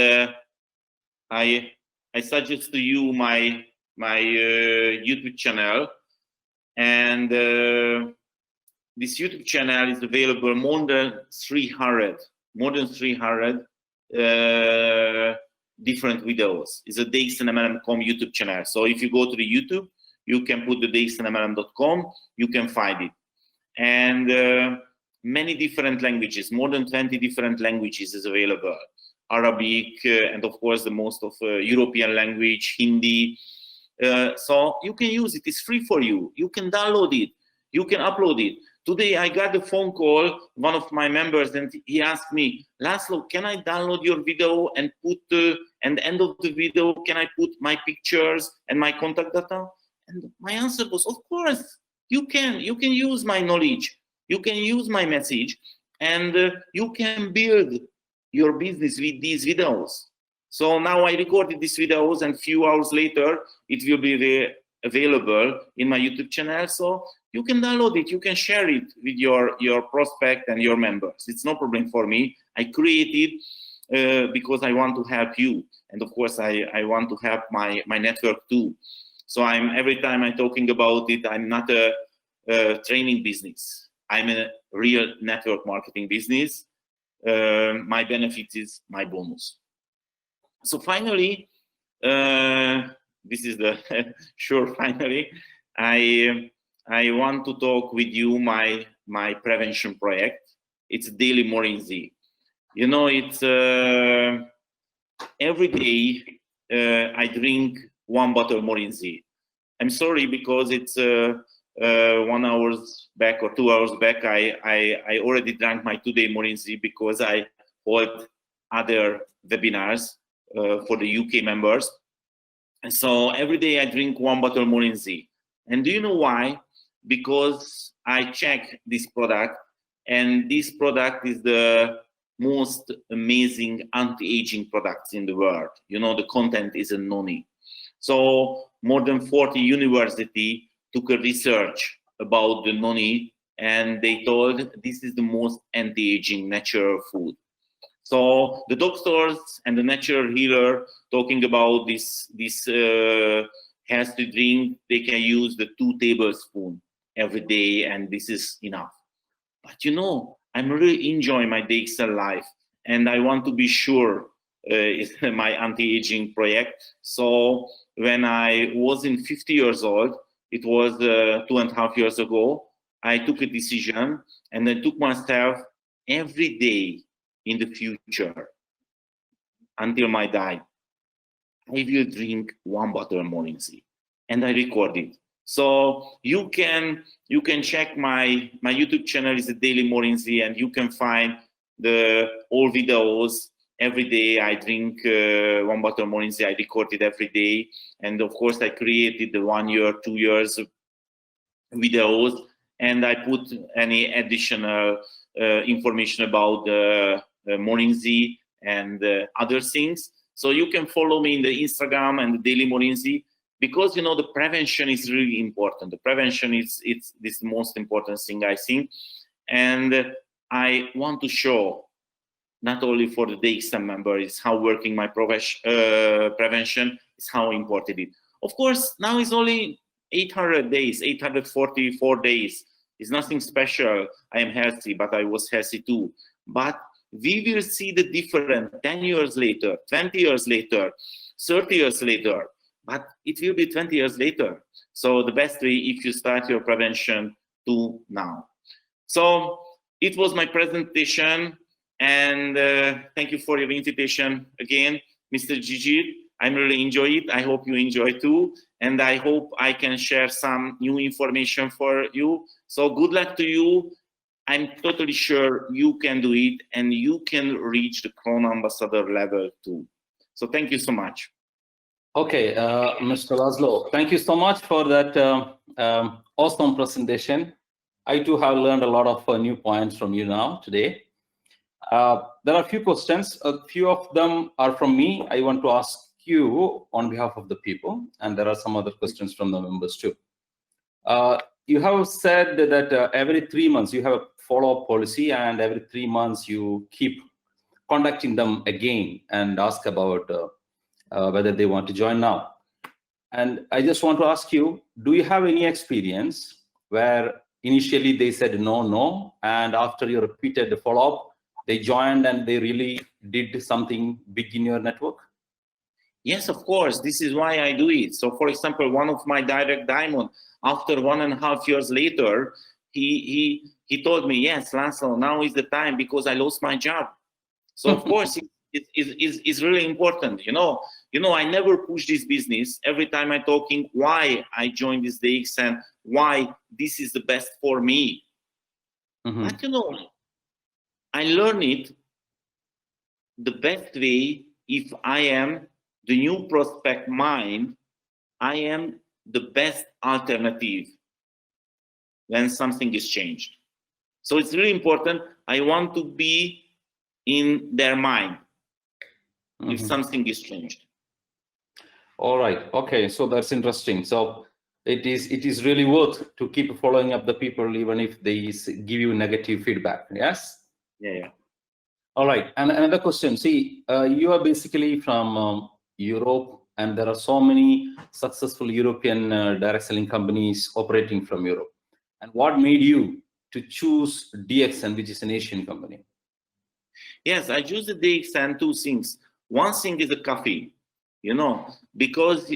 [SPEAKER 2] I suggest to you my YouTube channel, and this YouTube channel is available more than 300 different videos. It's a DXN-MLM.com YouTube channel. So if you go to the YouTube, you can put the DXN-MLM.com, you can find it. And many different languages, more than 20 different languages is available. Arabic, and of course the most of European language, Hindi. So you can use it, it's free for you. You can download it, you can upload it. Today I got a phone call, one of my members, and he asked me, Laszlo, can I download your video and put, at the end of the video, can I put my pictures and my contact data? And my answer was, of course, you can use my knowledge, you can use my message, and you can build your business with these videos. So now I recorded these videos, and few hours later, it will be available in my YouTube channel. So you can download it, you can share it with your prospect and your members. It's no problem for me. I created because I want to help you. And of course, I want to help my network too. So every time I'm talking about it, I'm not a training business. I'm a real network marketing business. My benefit is my bonus. So finally, this is the sure finally, I want to talk with you my prevention project. It's Daily Morinzi. You know, it's every day I drink 1 bottle Morinzi. I'm sorry because it's 1 hour back or 2 hours back. I already drank my 2-day Morinzi because I hold other webinars for the UK members. And so every day I drink 1 bottle Morinzi. And do you know why? Because I check this product, and this product is the most amazing anti-aging products in the world. You know, the content is a noni. So more than 40 universities took a research about the noni, and they told this is the most anti-aging natural food. So the doctors and the natural healer talking about this healthy drink, they can use the 2 tablespoons every day, and this is enough. But you know, I'm really enjoying my DXN life, and I want to be sure it's my anti-aging project. So when I was in 50 years old, it was 2.5 years ago, I took a decision, and I took myself every day in the future until my die, I will drink 1 bottle of Morinzi, and I record it. So you can check my YouTube channel is a Daily Morinzi, and you can find the all videos. Every day I drink 1 bottle of Morinzi. I record it every day, and of course I created the 1 year, 2 years videos, and I put any additional information about the Morinzi and other things. So you can follow me in the Instagram and the Daily Morinzi, because you know the prevention is really important. The prevention is this most important thing, I think, and I want to show not only for the DXN members how working my prevention is how important it is. Of course, now it's only 800 days, 844 days. It's nothing special. I am healthy, but I was healthy too. But we will see the difference 10 years later, 20 years later, 30 years later, but it will be 20 years later. So the best way if you start your prevention to now. So it was my presentation, and thank you for your invitation again, Mr. Gigi. I really enjoy it. I hope you enjoy too, and I hope I can share some new information for you. So good luck to you. I'm totally sure you can do it, and you can reach the Crown Ambassador level too. So thank you so much.
[SPEAKER 1] Okay, Mr. Laszlo, thank you so much for that awesome presentation. I too have learned a lot of new points from you now today. There are a few questions. A few of them are from me. I want to ask you on behalf of the people, and there are some other questions from the members too. You have said that every 3 months you have a follow-up policy, and every 3 months you keep contacting them again and ask about whether they want to join now. And I just want to ask you, do you have any experience where initially they said no, and after you repeated the follow-up, they joined and they really did something big in your network?
[SPEAKER 2] Yes, of course. This is why I do it. So, for example, one of my direct diamond, after 1.5 years later, he told me, yes, Laszlo, now is the time because I lost my job. So of course it's really important. I never push this business. Every time I'm talking why I joined this DXN, why this is the best for me. But I learn it the best way if I am the new prospect mind, I am the best alternative when something is changed. So it's really important. I want to be in their mind if something is changed.
[SPEAKER 1] All right. Okay. So that's interesting. So it is really worth to keep following up the people even if they give you negative feedback. Yes.
[SPEAKER 2] Yeah.
[SPEAKER 1] All right. And another question. See, you are basically from Europe, and there are so many successful European direct selling companies operating from Europe. And what made you to choose DXN, which is an Asian company?
[SPEAKER 2] Yes, I choose the DXN, two things. One thing is the coffee, because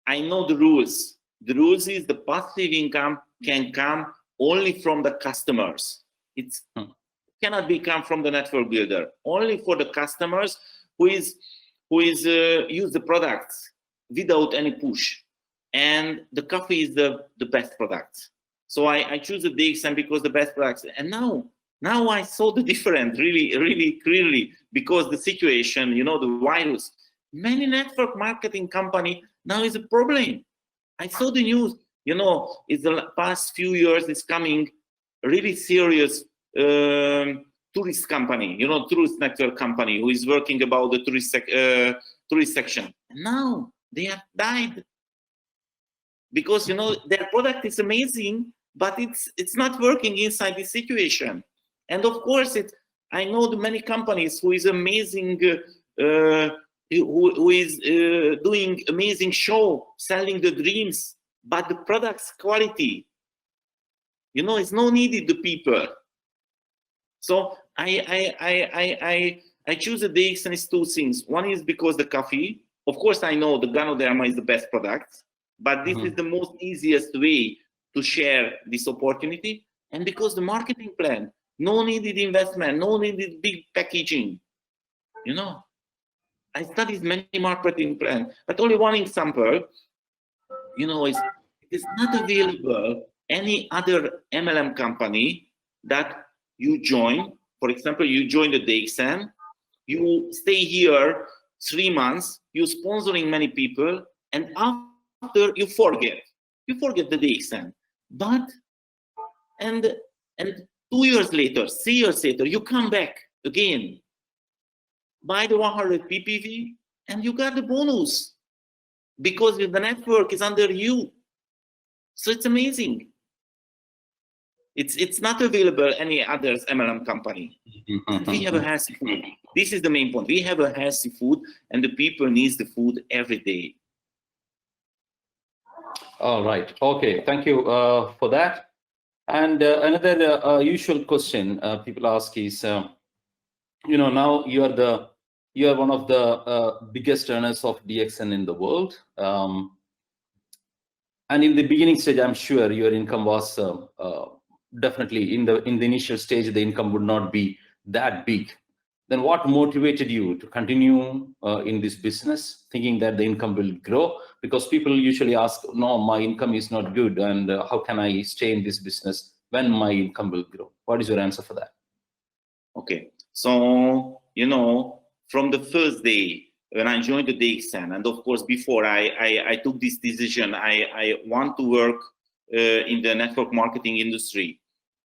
[SPEAKER 2] I know the rules. The rules is the passive income can come only from the customers. It cannot come from the network builder. Only for the customers who is use the products without any push. And the coffee is the best product. So I choose the DXN because the best products. And now I saw the difference really, really clearly because the situation, the virus, many network marketing company now is a problem. I saw the news, it's the past few years it's coming really serious tourist company, tourist network company who is working about the tourist section. And now they have died because, their product is amazing, but it's not working inside this situation. And of course, I know the many companies who is amazing, who is doing amazing show, selling the dreams, but the product's quality, it's no needed the people. So I choose the DXN is two things. One is because the coffee. Of course, I know the Ganoderma is the best product, but this is the most easiest way to share this opportunity. And because the marketing plan. No needed investment, no needed big packaging. I studied many marketing plans, but only one example, it is not available any other MLM company that you join. For example, you join the DXN, you stay here 3 months, you're sponsoring many people, and after you forget the DXN. But, and 2 years later, 3 years later, you come back again, buy the 100 PPV, and you got the bonus because the network is under you. So it's amazing. It's not available any other MLM company. We have a healthy food. This is the main point. We have a healthy food, and the people need the food every day.
[SPEAKER 1] All right. Okay. Thank you for that. And another usual question people ask is, now you are one of the biggest earners of DXN in the world. And in the beginning stage, I'm sure your income was definitely in the initial stage, the income would not be that big. Then what motivated you to continue in this business, thinking that the income will grow? Because people usually ask, no, my income is not good, and how can I stay in this business when my income will grow? What is your answer for that?
[SPEAKER 2] Okay, so, from the first day when I joined the DXN, and of course, before I took this decision, I want to work in the network marketing industry.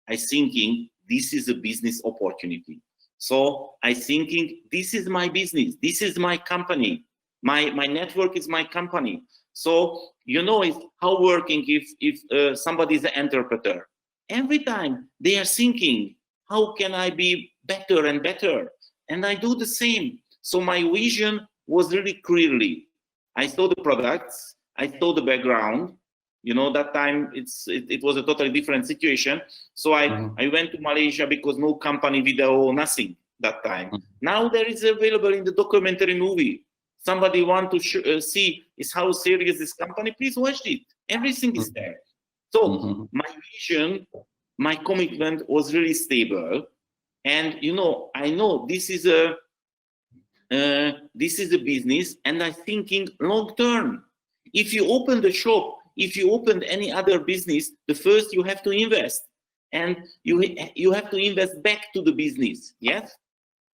[SPEAKER 2] I thinking this is a business opportunity. So I thinking this is my business, this is my company, my network is my company. So it's how working if somebody is an interpreter. Every time they are thinking, how can I be better and better? And I do the same. So my vision was really clearly. I saw the products, I saw the background. That time it was a totally different situation. So I went to Malaysia because no company video, nothing that time. Now there is available in the documentary movie. somebody want to see is how serious this company, please watch it. Everything is there. So my vision, my commitment was really stable. And I know this is a business, and I'm thinking long term. If you open the shop, if you open any other business, the first you have to invest, and you have to invest back to the business, yes.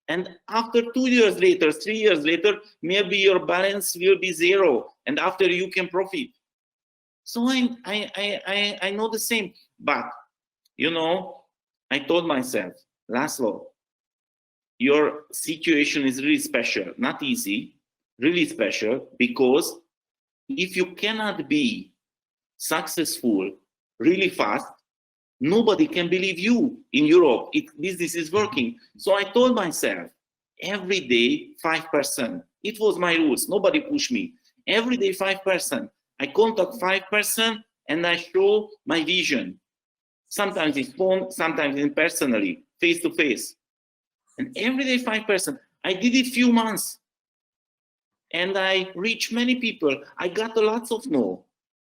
[SPEAKER 2] And after 2 years later, 3 years later, maybe your balance will be zero, and after you can profit. So I know the same, but I told myself, Laszlo, your situation is really special, not easy, really special, because if you cannot be successful really fast, nobody can believe you in Europe. Business is working. So I told myself, every day 5%. It was my rules. Nobody pushed me. Every day 5%. I contact 5% and I show my vision. Sometimes it's phone, sometimes in personally, face to face. And every day 5%. I did it few months. And I reached many people. I got lots of no.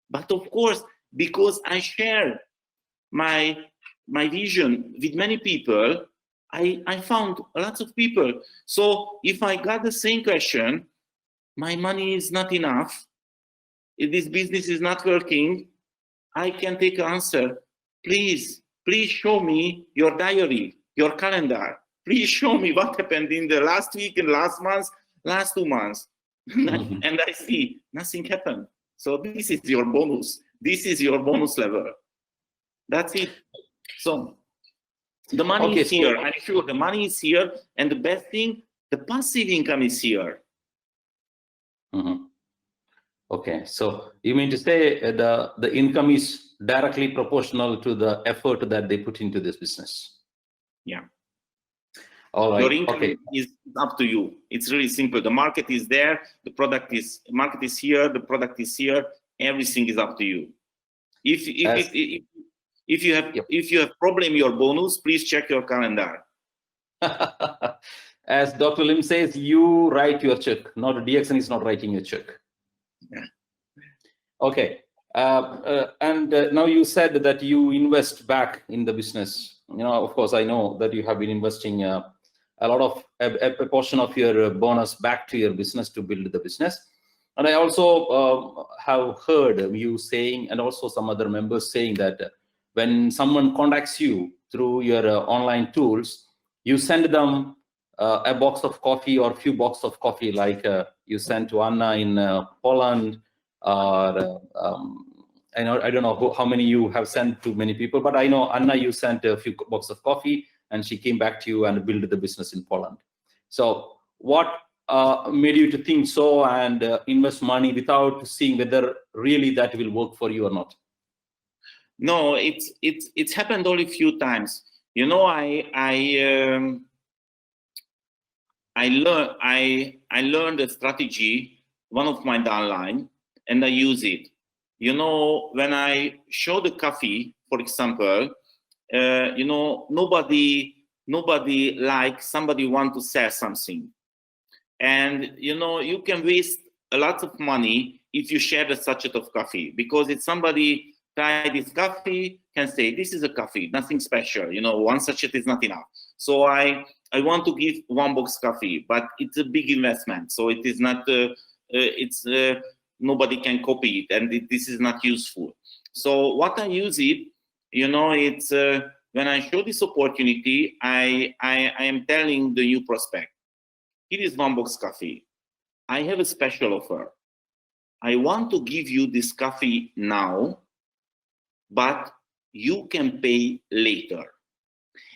[SPEAKER 2] But of course, because I shared my vision with many people, I found lots of people. So if I got the same question, my money is not enough, if this business is not working, I can take an answer. Please show me your diary, your calendar. Please show me what happened in the last week and last month, last 2 months. And I see nothing happened. So this is your bonus. This is your bonus level. That's it. So the money is here. I'm sure the money is here. And the best thing, the passive income is here.
[SPEAKER 1] Okay, so you mean to say the income is directly proportional to the effort that they put into this business?
[SPEAKER 2] Yeah.
[SPEAKER 1] All right.
[SPEAKER 2] Your income is up to you. It's really simple. The market is there. The market is here. The product is here. Everything is up to you. If you have problem your bonus, please check your calendar.
[SPEAKER 1] As Dr. Lim says, you write your check. Not DXN is not writing your check.
[SPEAKER 2] Yeah.
[SPEAKER 1] Okay. And now you said that you invest back in the business. Of course, I know that you have been investing a lot of a portion of your bonus back to your business to build the business. And I also have heard you saying, and also some other members saying, that when someone contacts you through your online tools, you send them a box of coffee or a few boxes of coffee, like you sent to Anna in Poland, or I don't know how many you have sent to many people, but I know Anna, you sent a few boxes of coffee and she came back to you and built the business in Poland. So what made you to think so and invest money without seeing whether really that will work for you or not?
[SPEAKER 2] No, it's happened only a few times. I learned a strategy, one of my downline, and I use it. When I show the coffee, for example, nobody like somebody want to sell something. And you can waste a lot of money if you share the sachet of coffee, because if somebody try this coffee, can say this is a coffee, nothing special. One sachet is not enough. So I want to give 1 box coffee, but it's a big investment. So it is not. Nobody can copy it, and this is not useful. So what I use it, it's when I show this opportunity, I am telling the new prospect, here is 1 box coffee. I have a special offer. I want to give you this coffee now, but you can pay later.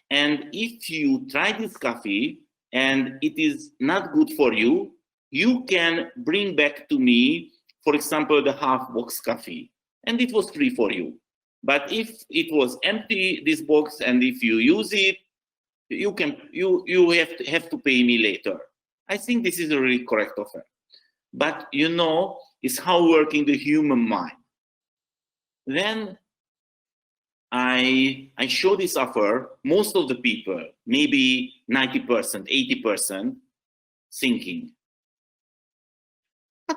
[SPEAKER 2] And if you try this coffee and it is not good for you, you can bring back to me, for example, the half box coffee, and it was free for you. But if it was empty, this box, and if you use it, you have to pay me later. I think this is a really correct offer. But it's how working the human mind. Then I show this offer, most of the people, maybe 90%, 80%, thinking,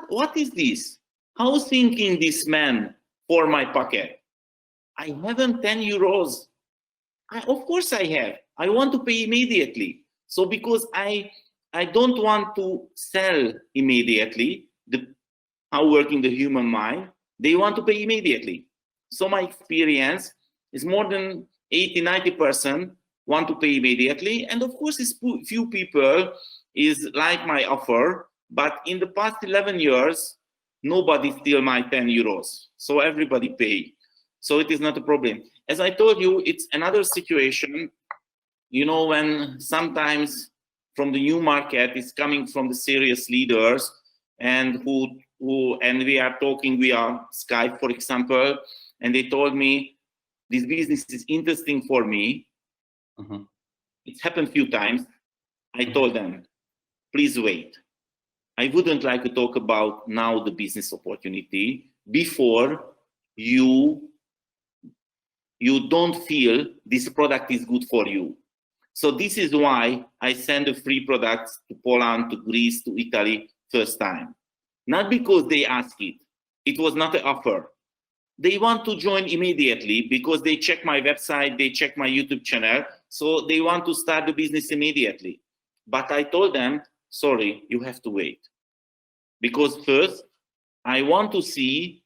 [SPEAKER 2] what is this? How thinking this man for my pocket? I haven't 10 euros. Of course I have. I want to pay immediately. So because I don't want to sell immediately, how working the human mind, they want to pay immediately. So my experience is more than 80–90% want to pay immediately. And of course, it's few people is like my offer, but in the past 11 years, nobody steal my 10 euros. So everybody pay. So it is not a problem. As I told you, it's another situation, you know, when sometimes from the new market is coming from the serious leaders and and we are talking via Skype, for example, and they told me, this business is interesting for me. It's happened a few times. I told them, please wait. I wouldn't like to talk about now the business opportunity before you don't feel this product is good for you. So this is why I send the free products to Poland, to Greece, to Italy first time. Not because they ask it. It was not an offer. They want to join immediately because they check my website, they check my YouTube channel, so they want to start the business immediately. But I told them, sorry, you have to wait. Because first, I want to see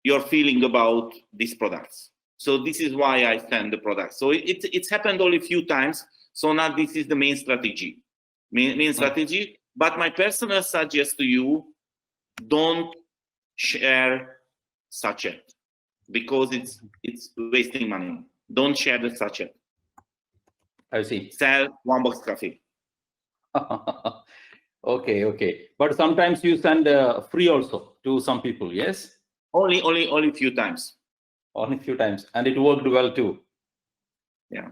[SPEAKER 2] your feeling about these products. So this is why I send the products. So it's happened only a few times. So now this is the main strategy. Main strategy. But my personal suggestion to you, don't share sachet because it's wasting money. Don't share the sachet.
[SPEAKER 1] I see.
[SPEAKER 2] Sell one box coffee.
[SPEAKER 1] Okay. But sometimes you send free also to some people, yes?
[SPEAKER 2] Only a few times.
[SPEAKER 1] Only a few times, and it worked well too.
[SPEAKER 2] Yeah.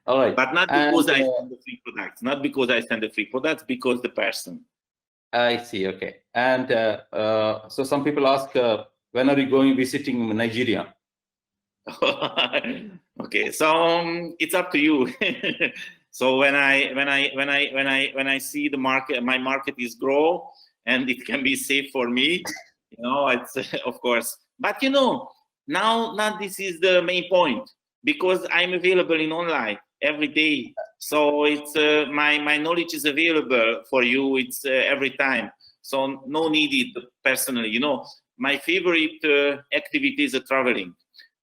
[SPEAKER 1] All right.
[SPEAKER 2] But not because I send the free products. Not because I send the free products, because the person.
[SPEAKER 1] I see. Okay. And so some people ask, when are you going visiting Nigeria?
[SPEAKER 2] Okay, so it's up to you. So when I see the market, my market is grow, and it can be safe for me, you know, it's of course. But you know, now this is the main point, because I'm available in online every day. So it's my knowledge is available for you. It's every time. So no needed personally. You know, my favorite activity is traveling.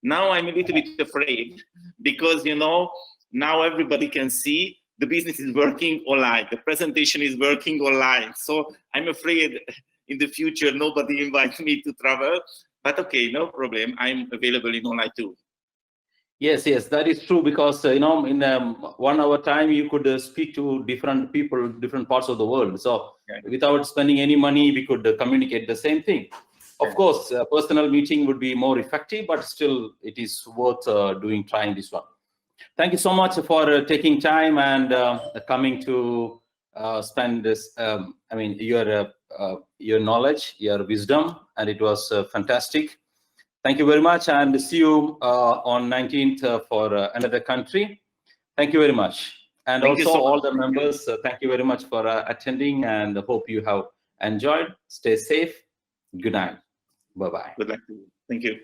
[SPEAKER 2] Now I'm a little bit afraid because, you know, now everybody can see the business is working online. The presentation is working online. So I'm afraid in the future, nobody invites me to travel. But okay, no problem. I'm available in online too.
[SPEAKER 1] Yes, that is true, because you know, in 1 hour time you could speak to different people, different parts of the world. So without spending any money, we could communicate the same thing. Of course, a personal meeting would be more effective, but still it is worth trying this one. Thank you so much for taking time and coming to spend this, I mean, your knowledge, your wisdom, and it was fantastic. Thank you very much, and see you on 19th for another country. Thank you very much. And
[SPEAKER 2] thank
[SPEAKER 1] also
[SPEAKER 2] so
[SPEAKER 1] all the members, thank you very much for attending, and hope you have enjoyed. Stay safe. Good night. Bye-bye.
[SPEAKER 2] Good luck to you. Thank you.